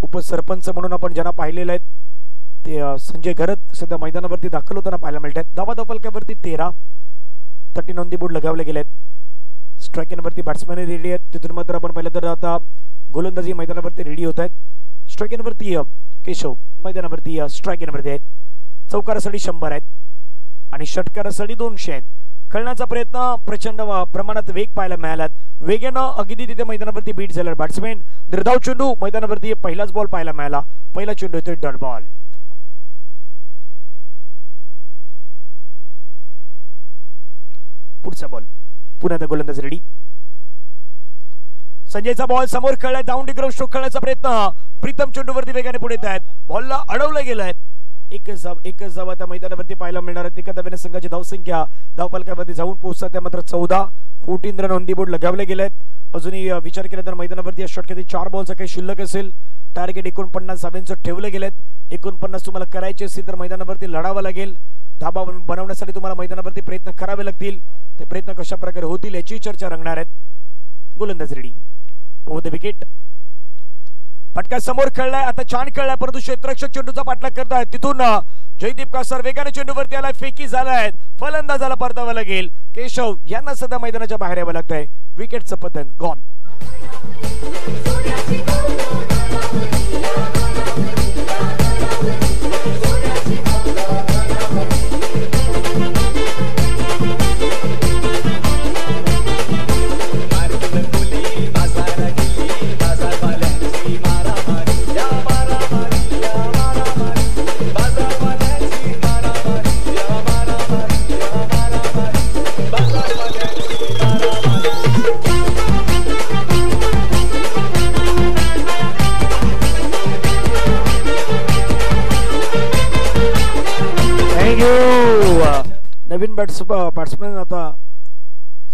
उपसरपंच म्हणून आपण ज्यांना पाहिलेले आहेत ते संजय घरत सध्या मैदानावरती दाखल होताना पाहायला मिळतात. धावा फलकावरती 13 ऑन दी बोर्ड लगावले गेलेत. स्ट्राईकवरती बॅट्समॅन रेडी आहेत. तिथून मात्र आपण पाहिलं तर आता गोलंदाजी मैदानावरती रेडी होत आहेत. स्ट्राईकवरती केशव मैदानावरती स्ट्राईकवरती आहेत. चौकारासाठी 100 आहेत आणि षटकारासाठी 200 आहेत. खेळण्याचा प्रयत्न प्रचंड प्रमाणात वेग पाहायला मिळालात. वेगानं अगदी तिथे मैदानावरती बीट झाला. बॅट्समॅन निर्धाव चेंडू मैदानावरती पहिलाच बॉल पाहायला मिळाला. पहिला चेंडू येतोय डॉट बॉल. पुढचा बॉल पुन्हा गोलंदाज रेडी. संजयचा बॉल समोर खेळलाय. डाऊन डिग्राउंड स्ट्रोक खेळण्याचा प्रयत्न. प्रीतम चेंडूवरती वेगाने पुढे येत आहेत. बॉलला अडवलं गेलंय. एकच धाव त्या मैदानावरती पाहायला मिळणार आहे. एका धावेने संघाची धावसंख्या धावफलकावरती जाऊन पोहोचतात त्या मात्र 14 रन ऑन दी बोर्ड लगावले गेलेत. अजूनही विचार केला तर मैदानावरती षटकातील 4 बॉलचा काही शिल्लक असेल. टार्गेट 49 धावांचं ठेवले गेलेत. 49 तुम्हाला करायचे असेल तर मैदानावरती लढावं लागेल. धाबा बनवण्यासाठी तुम्हाला मैदानावरती प्रयत्न करावे लागतील. ते प्रयत्न कशा प्रकारे होतील याची चर्चा रंगणार आहेत. गोलंदाज रेडी. Over the wicket. फटका समोर खेळलाय. आता छान खेळलाय परंतु क्षेत्ररक्षक चेंडूचा पाठलाग करतायत. तिथून जयदीप कासर वेगाने चेंडूवरती आलाय. फेकी झालाय. फलंदाजाला परतावा लागेल. केशव यांना सध्या मैदानाच्या बाहेर यावं लागतंय. विकेटचं पतन गॉन. नवीन बॅट्समॅन आता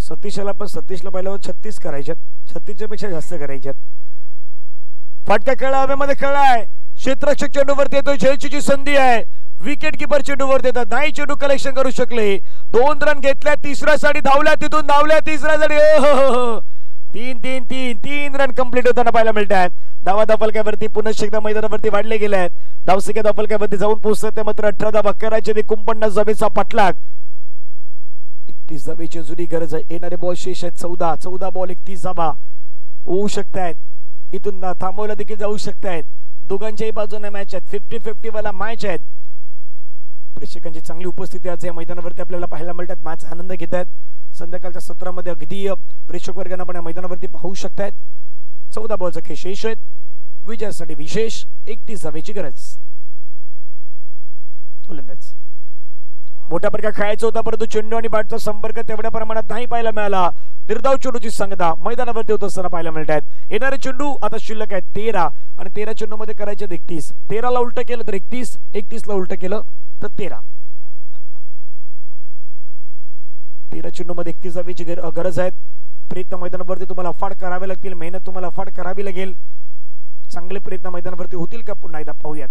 सतीशला पाहिलं 36 करायच्यात. 36 पेक्षा जास्त करायच्यात. फटका खेळा हवेमध्ये खेळाय. क्षेत्ररक्षक चेंडूवरती येतोय. झेलची संधी आहे. विकेट किपर चेंडूवरती येतात. नाही चेंडू कलेक्शन करू शकले. 2 रन घेतल्या. तिसऱ्यासाठी धावल्या. तिथून धावल्या तिसऱ्यासाठी 3 रन कंप्लीट होताना पाहायला मिळतात. धावा फलकावरती पुन्हा एकदा मैदानावरती वाढले गेले आहेत. धावसंख्या फलकावरती जाऊन पोहोचतात मात्र 18 धावा करायचे. 49 धावेचा पाठलाग. 31 धावेची जुनी गरज आहे. येणारे बॉल शेष आहेत 14 बॉल 31 धावा होऊ शकतायत. इथून थांबवला देखील जाऊ शकतायत. दोघांच्याही बाजूने मॅच आहेत. 50-50 वाला मॅच आहेत. प्रेक्षकांची चांगली उपस्थिती आज या मैदानावरती आपल्याला पाहायला मिळतात. मॅच आनंद घेत आहेत. संध्याकाळच्या सत्रामध्ये अगदी प्रेक्षक वर्गांना पण या मैदानावरती पाहू शकतायत. 14 बॉलचा खेळ शेष आहेत. विजयासाठी विशेष 31 धावेची गरज. गोलंदाज मोठ्या प्रकार खेळायचा होता परंतु चेंडू आणि बॅटचा संपर्क तेवढ्या प्रमाणात नाही पाहायला मिळाला. निर्धाव चेंडूची संगदा मैदानावरती होत असताना पाहायला मिळतात. येणारे चेंडू आता शिल्लक आहेत 13 आणि 13 चेंडू मध्ये करायचे 31. 13 ला उलट केलं तर 31. 31 ला उलट केलं तर 13. 13 चेंडू मध्ये 31 धावेची गरज आहे. प्रयत्न मैदानावरती तुम्हाला फाड करावे लागतील. मेहनत तुम्हाला फाड करावी लागेल. चांगले प्रयत्न मैदानावरती होतील का पुन्हा एकदा पाहूयात.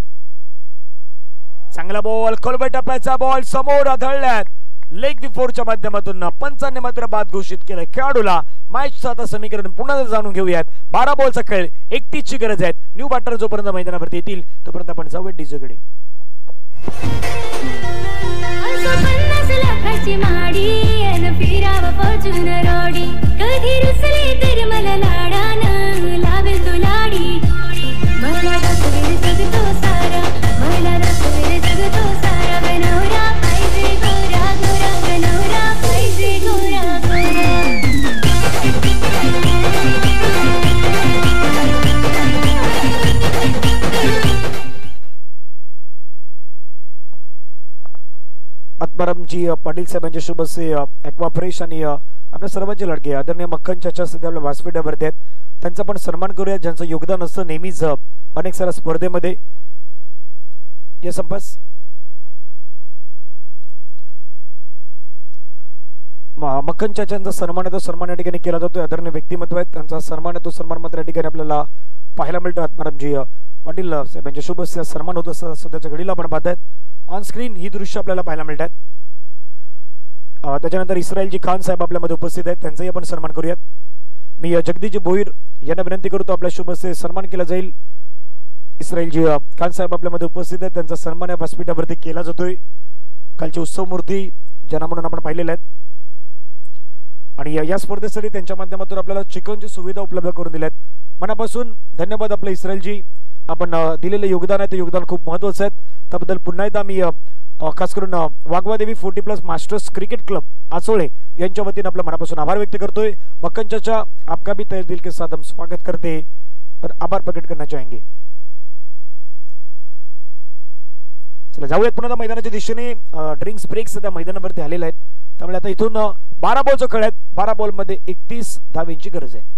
चांगला बॉल खोलबट टप्प्याचा बॉल समोर आढळल्यात. लेग बिफोरच्या माध्यमातून पंचांनी मात्र बाद घोषित केलं. खेळाडूला मॅचचं आता समीकरण पुन्हा जाणून घेऊयात. 12 बॉलचा खेळ 31 ची गरज आहे. न्यू बॅटर जोपर्यंत मैदानावरती येतील तोपर्यंत आपण जाऊया डीजेकडे. आत्मारामजी पाटील साहेबांच्या शुभ हस्ते ॲक्वा फ्रेश आणि आपल्या सर्वांचे लाडके आदरणीय मक्खन चाचा सध्या आपल्या व्यासपीठावरती आहेत. त्यांचा पण सन्मान करूया ज्यांचं योगदान असतं नेहमीच अनेक साऱ्या स्पर्धेमध्ये या संपास मक्कन चाचांचा सन्मान तो सन्मान या ठिकाणी केला जातो. आदरणीय व्यक्तिमत्व आहेत त्यांचा सन्मान तो सन्मान मात्र या ठिकाणी आपल्याला पाहायला मिळतो. आत्मारामजी पाटील साहेबांच्या शुभ सन्मान होत सध्याच्या घडीला आपण पाहतायत. ऑन स्क्रीन ही दृश्य आपल्याला पाहायला मिळतात. त्याच्यानंतर इस्रायलजी खान साहेब आपल्यामध्ये उपस्थित आहेत त्यांचाही आपण सन्मान करूयात. मी जगदीश भोईर यांना विनंती करतो आपल्या शुभ सन्मान केला जाईल. इस्रायलजी खान साहेब आपल्यामध्ये उपस्थित आहेत त्यांचा सन्मान या व्यासपीठावरती केला जातोय. कालची उत्सव मूर्ती ज्यांना म्हणून आपण पाहिलेल्या आहेत आणि या स्पर्धेसाठी त्यांच्या माध्यमातून आपल्याला चिकनची सुविधा उपलब्ध करून दिल्यात. मनापासून धन्यवाद आपले इस्रायलजी. आपण दिलेलं योगदान आहे ते योगदान खूप महत्त्वाचं आहे. त्याबद्दल पुन्हा एकदा मी खास करून वाघवादेवी 40+ मास्टर्स क्रिकेट क्लब आसोळे यांच्या वतीने आपल्या मनापासून आभार व्यक्त करतोय. मक्कन चाचा आपका भी तहे दिल के साथ हम स्वागत करते और आभार प्रकट करना चाहेंगे. चला जाऊयात पुन्हा मैदानाच्या दिशेने. ड्रिंक्स ब्रेक सध्या मैदानावरती आलेले आहेत त्यामुळे आता इथून 12 बॉलचा खेळ आहेत. 12 बॉलमध्ये 31 धावेंची गरज आहे.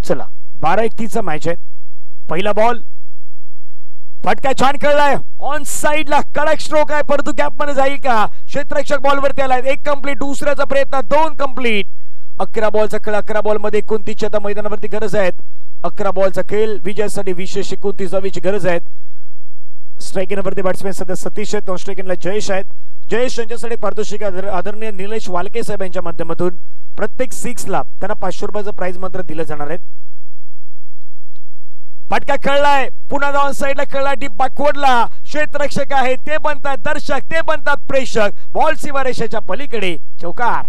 चला 12-31 मॅच आहे. पहिला बॉल फटका छान खेळलाय. ऑन साइडला कडक स्ट्रोक आहे परंतु गॅप मध्ये जाईल का? क्षेत्ररक्षक बॉलवरती आलाय. एक कंप्लीट. दुसऱ्याचा प्रयत्न 2 कंप्लीट. 11 बॉलचा खेळ. 11 बॉलमध्ये 29 आता मैदानावरती गरज आहेत. 11 बॉलचा खेळ विजयासाठी विशेष 29 धावेची गरज आहेत. स्ट्रायकिंगवरती बॅट्समॅन सध्या सतीश आहेत. नॉन स्ट्रायकिंगला जयेश आहेत. जयेश यांच्यासाठी पारितोषिक आदरणीय निलेश वालके साहेब यांच्या माध्यमातून प्रत्येक 6 ला त्यांना 500 रुपयाचं प्राइज मात्र दिलं जाणार आहे. फटका खेळलाय. पुन्हा ऑन साइडला खेळला. डीप बॅकवर्डला. क्षेत्ररक्षक आहे ते बनतात दर्शक ते बनतात प्रेक्षक. बॉल सीमारेषेच्या पलीकडे चौकार.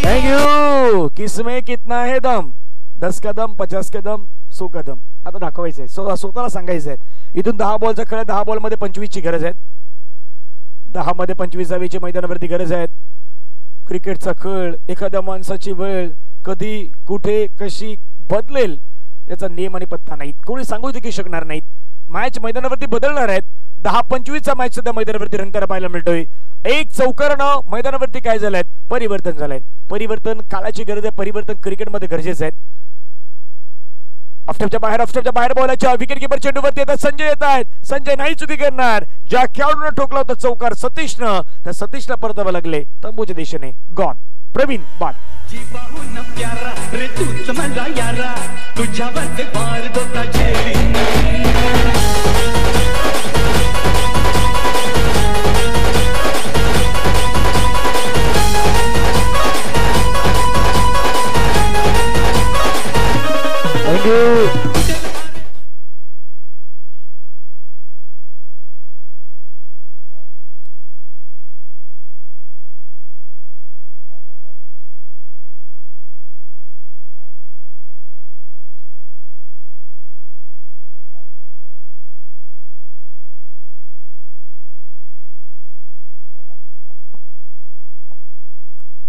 Thank you. किसमें कितना है दम? 10 का दम, 50 का दम, 100 का दम. आता दाखवायचंय स्वतःला सांगायचं आहे. इथून 10 बॉलचा खेळ. 10 बॉलमध्ये 25 ची गरज आहे. 10 मध्ये 25 धावेची मैदानावरती गरज आहे. क्रिकेटचा खेळ एखाद्या माणसाची वेळ कधी कुठे कशी बदलेल याचा नियम आणि पत्ता नाही. कोणी सांगू देखील शकणार नाहीत. मॅच मैदानावरती बदलणार आहेत. 10-25 मॅच सध्या मैदानावरती रंगताना पाहायला मिळतोय. एक चौकारानं मैदानावरती काय झालंय? परिवर्तन झालंय. परिवर्तन काळाची गरज आहे. परिवर्तन क्रिकेटमध्ये गरजेचं आहे. ऑफस्टंपच्या बाहेर बॉलाच्या विकेट कीपर चेंडूवरती येतात. संजय येत आहेत. संजय नाही चुकी करणार. ज्या खेळाडूनं ठोकला होता चौकार सतीशनं त्या सतीशला परतावं लागले तंबूच्या दिशेने. गॉन. प्रवीण बाद. जीवाहून प्यारा रे तूच मला यारा तुझ्यावर वार दोता झेली. Thank you.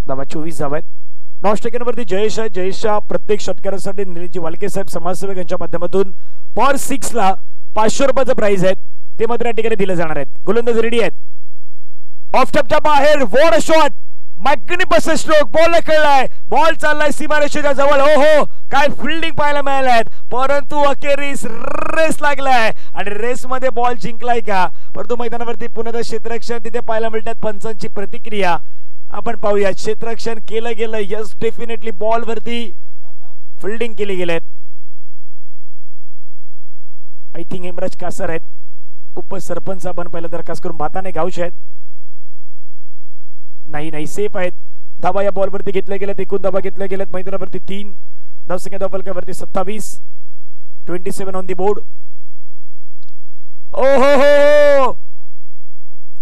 धावा 24 धावा आहेत. नॉन स्ट्रायकिंगवरती जयेश आहे. जयेशच्या प्रत्येक षटकारासाठी निलेशजी वालके साहेब समाजसेवक यांच्या माध्यमातून पर 6 ला 500 रुपयाचं प्राइज आहे ते मात्र या ठिकाणी दिले जाणार आहेत. गोलंदाज रेडी आहेत. ऑफ स्टंपच्या बाहेर वॉड शॉट. Magnificent stroke. बॉल खेळलाय. बॉल चाललाय सीमारेषेच्या जवळ. हो हो काय फिल्डिंग पाहायला मिळालाय. परंतु अखेरीस रेस लागलाय आणि रेस मध्ये बॉल जिंकलाय का? परंतु मैदानावरती पुन्हा क्षेत्ररक्षण तिथे पाहायला मिळतात. पंचांची प्रतिक्रिया आपण पाहूया. क्षेत्ररक्षण केलं गेलं. यस डेफिनेटली बॉल वरती फिल्डिंग केली गेले. आय थिंक हेमराज कासर आहेत. उपसरपंच आपण पहिला दरखास्त करून भाताने गावचे आहेत. नाही सेफ आहेत. धावा या बॉलवरती घेतल्या गेल्यात, एकूण धावा घेतल्या गेल्यात मैदानावरती 3, धावसंख्या धावफलकावरती 27, 27 ऑन दी बोर्ड. ओहो हो,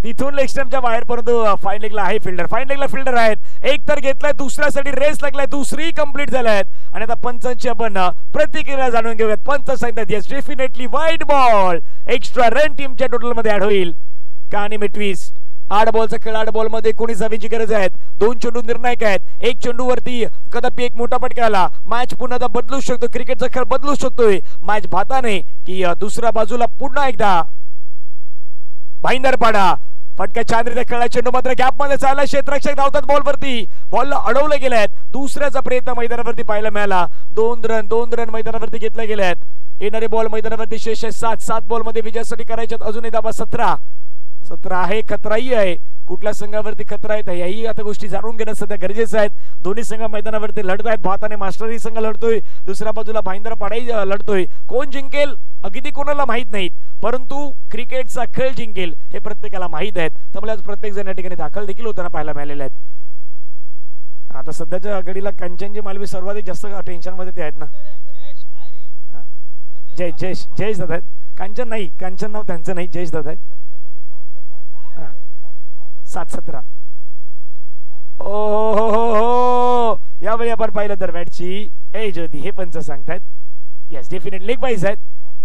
तिथून लेग स्टंपच्या बाहेर, परंतु फाईन लेगला आहे फिल्डर, फाईन लेगला फिल्डर आहेत. एक तर घेतलाय, दुसऱ्यासाठी रेस लागलाय, दुसरी कंप्लीट झाल्यात आणि आता पंचांची आपण प्रतिक्रिया जाणून घेऊयात. पंच सांगतात येस डेफिनेटली वाईट बॉल, एक्स्ट्रा रन टीमच्या टोटल मध्ये ऍड होईल. कहाणी में ट्विस्ट. 8 बॉलचा खेळ, 8 बॉल मध्ये कोणी जावीची गरज आहे. 2 चेंडू निर्णायक आहेत. एक चेंडू वरती कदापि एक मोठा फटका आला, मॅच पुन्हा बदलू शकतो, क्रिकेटचा खेळ बदलू शकतोय. मॅच भाताने की दुसऱ्या बाजूला पुन्हा एकदा भाईंदर पाडा. फटका छानरीत्या खेळला, चेंडू मात्र गॅप मध्ये चालला, क्षेत्ररक्षक धावतात बॉलवरती, बॉलला अडवले गेलेत. दुसऱ्याचा प्रयत्न मैदानावरती पाहायला मिळाला. 2 रन मैदानावरती घेतले गेलेत. येणारे बॉल मैदानावरती शेष 7 बॉल मध्ये विजयासाठी करायच्यात. अजूनही धावा 17 आहे. खतराही आहे, कुठल्या संघावरती खतरा आहे याही आता गोष्टी जाणून घेणं सध्या गरजेचं आहे. दोन्ही संघ मैदानावरती लढत आहेत. भात आणि मास्टरी संघ लढतोय, दुसऱ्या बाजूला भाईंदर पाडाई लढतोय. कोण जिंकेल अगदी कोणाला माहित नाहीत, परंतु क्रिकेटचा खेळ जिंकेल हे प्रत्येकाला माहित आहे. त्यामुळे आज प्रत्येक जण या ठिकाणी दाखल देखील होताना पाहायला मिळालेले आहेत. आता सध्याच्या घडीला कंचनजी मालवी सर्वाधिक जास्त टेन्शन मध्ये ते आहेत ना. जयेश दादा आहेत. कांचन नाही, कांचन नाव त्यांचं नाही, जयेश दादा आहेत. 7-17. ओ यावेळी आपण पाहिलं तर बॅटची एज होती, हे पंच सांगतायत. येस डेफिनेटली लेग बाईज आहेत.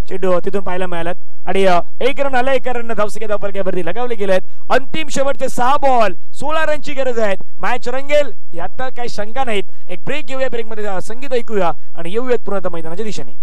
चेंडू तिथून पाहायला मिळालात आणि 1 रन आला. 1 रन धावसंख्या धावफलकावरती लगावले गेलेत. अंतिम शेवटचे 6 बॉल, 16 रनची गरज आहे. मॅच रंगेल यात काही शंका नाहीत. एक ब्रेक घेऊया, ब्रेक मध्ये संगीत ऐकूया आणि येऊयात पुन्हा मैदानाच्या दिशेने.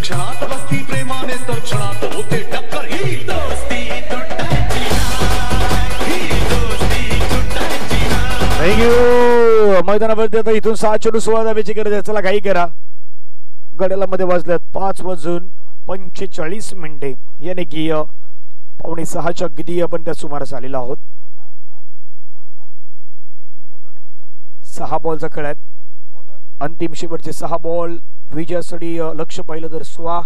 क्षणात बसती प्रेमाने तर क्षणात होते टक्कर. ही दोस्ती तुटायची ना. थँक्यू. मैदानावरती आता इथून 7 चेंडू 16 धावेची गरज आहे. चला घाई करा. घड्याला मध्ये वाजल्यात 5:45 याने की 5:45च्या अगदी आपण त्या सुमारास आलेलो आहोत. 6 बॉलचा खेळ आहे. अंतिम शेवटचे 6 बॉल विजयासाठी लक्ष पाहिलं तर 16.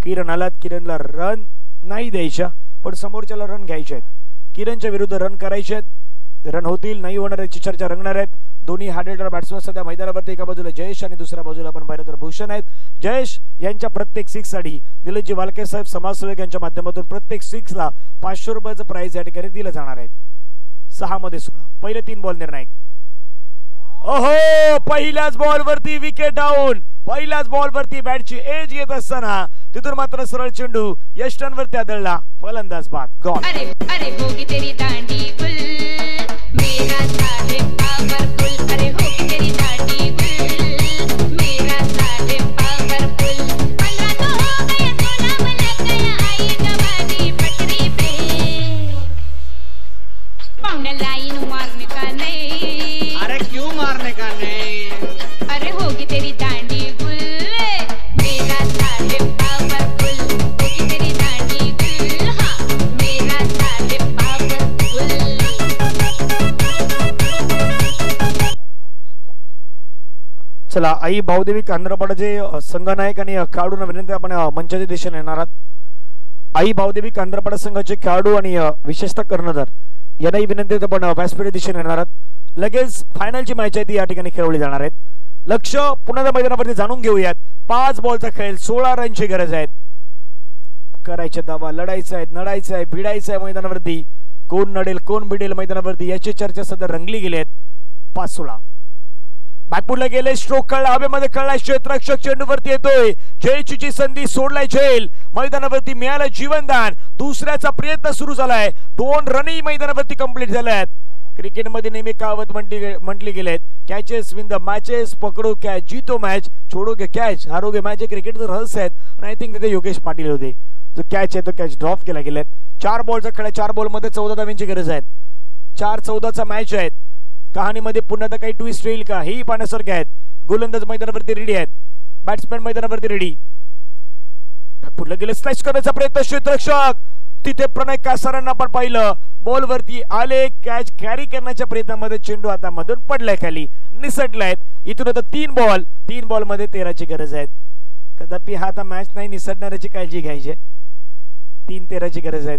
किरण आलात. किरणला रन नाही द्यायच्या, पण समोरच्याला रन घ्यायचे आहेत. किरणच्या विरुद्ध रन करायचे आहेत. रन होतील नाही होणार याची चर्चा रंगणार आहेत. दोन्ही हार्ड हिटर बॅट्समन सध्या मैदानावरती एका बाजूला जयेश आणि दुसऱ्या बाजूला आपण पाहिलं तर भूषण आहेत. जयेश यांच्या प्रत्येक 6 साठी निलेशजी वालके साहेब समाजसेवक यांच्या माध्यमातून प्रत्येक 6 ला 500 रुपयाचं प्राइज या ठिकाणी दिलं जाणार आहे. 6 मध्ये 16. पहिले 3 बॉल निर्णायक. ओहो, पहिल्याच बॉल वरती विकेट डाऊन. पहिल्याच बॉल वरती बॅटची एज येत असताना तिथून मात्र सरळ चेंडू यष्टांवरती आदळला. फलंदाज बाद गॉल. अरे अरे होगी तेरी दांडी गुल, मेरा साहेब पावरफुल. अरे होगी तेरी दांडी गुल, मेरा साहेब पावरफुल. 15 तो हो गए, 16 में लग गया, आई जवानी पटरी पे. पाउंड लाइन मारने का नहीं. अरे क्यों मारने का नहीं? अरे होगी तेरी दांडी गुल, मेरा साहेब पावरफुल. होगी तेरी दांडी गुल, हाँ मेरा साहेब पावरफुल. चला आई भाऊदेवी कांद्रपाडाचे संघनायक आणि खेळाडूंना विनंती आपण मंचाच्या दिशेने येणार आहात. आई भाऊदेवी कांद्रपाडा संघाचे खेळाडू आणि विशेषतः कर्णधार यांनाही विनंती आपण व्यासपीठाच्या दिशेने येणार आहात. लगेच फायनलची मॅच आहे ती या ठिकाणी खेळवली जाणार आहे. लक्ष पुन्हा मैदानावरती जाणून घेऊयात. 5 बॉलचा खेळ, 16 रनची गरज आहे. करायचे धावा, लढायचं आहे, नडायचं आहे, भिडायचं आहे मैदानावरती. कोण नडेल कोण भिडेल मैदानावरती याची चर्चा सध्या रंगली गेली आहेत. 5-16 बॅकफुटला गेले, स्ट्रोक कळला, हवेमध्ये कळलाय, क्षेत्ररक्षक चेंडूवरती येतोय. जयचीची संधी सोडलाय झेल. मैदानावरती मिळालं जीवनदान. दुसऱ्याचा प्रयत्न सुरू झालाय. 2 रनही मैदानावरती कंप्लीट झाल्यात. क्रिकेटमध्ये नेहमी कहावत म्हटली गेलेत, कॅचेस विन द मॅचेस. पकडो कॅच, जीतो मॅच, छोडोगे कॅच, हारोगे मॅच. हे क्रिकेटचं रहस्य आहेत आणि आय थिंक तिथे योगेश पाटील होते. जो कॅच आहे तो कॅच ड्रॉप केला गेलाय. 4 बॉलचा खेळ, 4 बॉलमध्ये 14 धावांची गरज आहे. 4-14चा मॅच आहे. कहाणीमध्ये पुन्हा तर काही ट्विस्ट येईल का हेही पाहण्यासारखे आहेत. गोलंदाज मैदानावरती रेडी आहेत, बॅट्समॅन मैदानावरती रेडी. पुढे गेले, स्लॅश करण्याचा प्रयत्न, क्षेत्ररक्षक तिथे प्रणय कासारांना आपण पाहिलं बॉल वरती आले कॅच कॅरी करण्याच्या प्रयत्नामध्ये चेंडू आता मधून पडलाय खाली निसटलायत इथून आता 3 बॉल मध्ये 13ची गरज आहे कदापि हा आता मॅच नाही निसटणाऱ्याची काळजी घ्यायची 3-13ची गरज आहे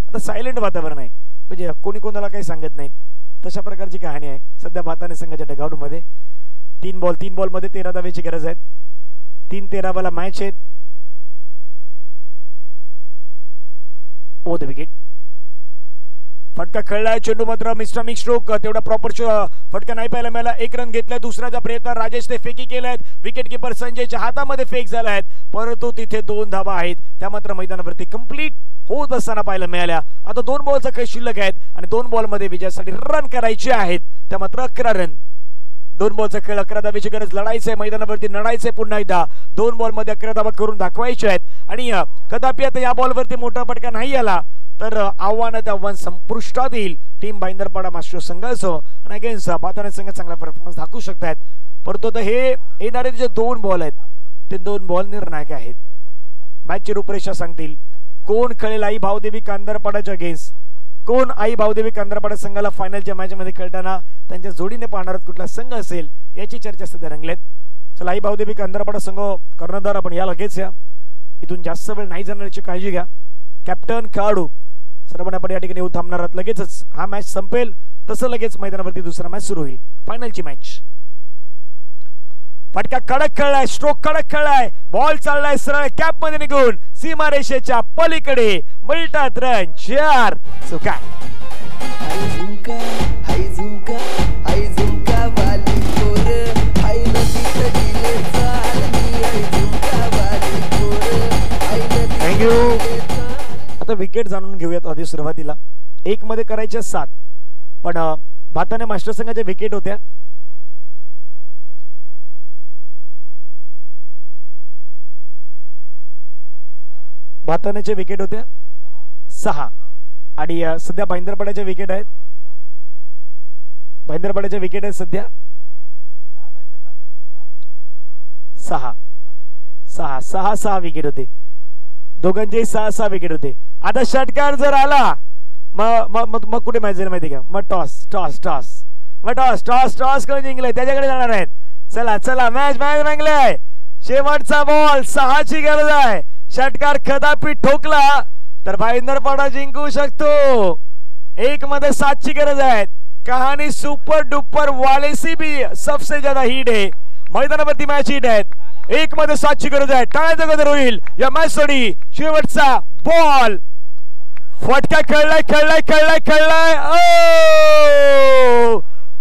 आता सायलेंट वातावरण आहे म्हणजे कोणी कोणाला काही सांगत नाही तशा प्रकारची कहाणी आहे सध्या भाताने संघाच्या डगआउट मध्ये 3 बॉल मध्ये 13 धावेची गरज आहे 3-13 वाला मॅच आहे ओ द विकेट फटका खेळलाय चेंडू मात्र मिस्टर मिक्स स्ट्रोक तेवढा प्रॉपर फटका नाही पाहायला मिळाला 1 रन घेतलाय दुसऱ्याचा प्रयत्न राजेश ते फेकी केलायत विकेट किपर संजयच्या हातामध्ये फेक झालाय परंतु तिथे 2 धावा आहेत त्या मात्र मैदानावरती कंप्लीट होत असताना पाहायला मिळाल्या आता 2 बॉलचा काही शिल्लक आहेत आणि 2 बॉल मध्ये विजयासाठी रन करायचे आहेत त्या मात्र 11 रन 2 बॉलचा खेळ 11 धावेची गरज लढायचंय मैदानावरती लढायचंय पुन्हा एकदा 2 बॉल मध्ये 11 धावा करून दाखवायचे आहेत आणि कदापि आता या बॉलवरती मोठा फटका नाही आला तर आव्हान संपुष्टात येईल टीम भाईंदरपाडा मास्टर संघाचं आणि अगेन्स्ट भाताने संघ चांगला परफॉर्मन्स दाखवू शकतात परंतु आता हे येणारे जे 2 बॉल आहेत ते 2 बॉल निर्णायक आहेत मॅचची रूपरेषा सांगतील कोण खेळेल आई भावदेवी कांदरपाडाच्या अगेन्स्ट कोण आई भावदेवी कांदरपाडा संघाला फायनलच्या मॅच मध्ये खेळताना त्यांच्या जोडीने पाहणारा कुठला संघ असेल याची चर्चा सध्या रंगलेत चला आई भावदेवी कांदरपाडा संघ कर्णधार आपण या लगेच या इथून जास्त वेळ नाही जाण्याची काळजी घ्या कॅप्टन खेळाडू सर्वांना आपण या ठिकाणी येऊन थांबणार आहात लगेचच हा मॅच संपेल तसं लगेच मैदानावरती दुसरा मॅच सुरू होईल फायनलची मॅच फटका कडक खेळलाय स्ट्रोक कडक खेळलाय बॉल चाललाय सरळ कॅप मध्ये निघून सीमारेषेच्या पलीकडे मिळतात रन 4 चुका थँक्यू आता विकेट जाणून घेऊयात आधी सुरुवातीला 1 मध्ये करायच्या 7 पण भाताने मास्टर संघाच्या विकेट होत्या भातानेचे विकेट होत्या 6 आणि सध्या भाईंदरपाड्याच्या विकेट आहेत भाईंदरपाड्याच्या विकेट आहेत सध्या 6 विकेट होते दोघांचे 6 विकेट होते आता षटकार जर आला मग कुठे मॅच जाईल माहिती का मग टॉस करून जिंकले त्याच्याकडे जाणार आहेत चला मॅच रंगलाय शेवटचा बॉल 6ची गरज आहे षटकार कदापि ठोकला तर भाईंदरपाडा जिंकू शकतो 1 मध्ये 7ची गरज आहे कहानी सुपर डुपर वाले सी भी सबसे ज्यादा हिट है मैदानावरती मॅच हिट आहेत 1 मध्ये 7ची गरज आहे टाळ्याचा गजर होईल या मॅच साठी शेवटचा बॉल फटका खेळलाय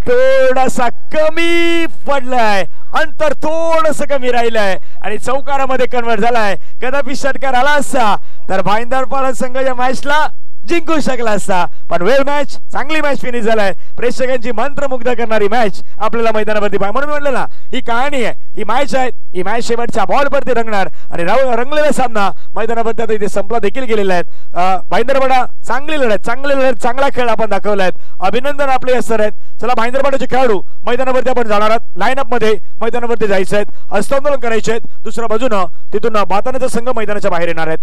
थोडासा कमी पडलाय अंतर थोडस कमी राहिलंय आणि चौकारामध्ये कन्वर्ट झालाय कदापि षटकार आला असता तर भाईंदरपाडा संघ या मॅचला जिंकू शकला असता पण वेळ मॅच चांगली मॅच फिनिश झालाय प्रेक्षकांची मंत्रमुग्ध करणारी मॅच आपल्याला मैदानावरती म्हणून म्हटलं ना ही कहाणी आहे ही मॅच आहे ही मॅच शेवटच्या बॉल वरती रंगणार आणि रंगलेला सामना मैदानावरती आता इथे संपला देखील गेलेला आहे भाईंदरपाडा चांगली लढत चांगला खेळ आपण दाखवलाय अभिनंदन आपले असणार आहेत चला भाईंदरपाड्याचे खेळाडू मैदानावरती आपण जाणार आहात लाईनअप मध्ये मैदानावरती जायचे आहेत हस्तांदोलन करायचे आहेत दुसऱ्या बाजूनं तिथून भातानाचा संघ मैदानाच्या बाहेर येणार आहेत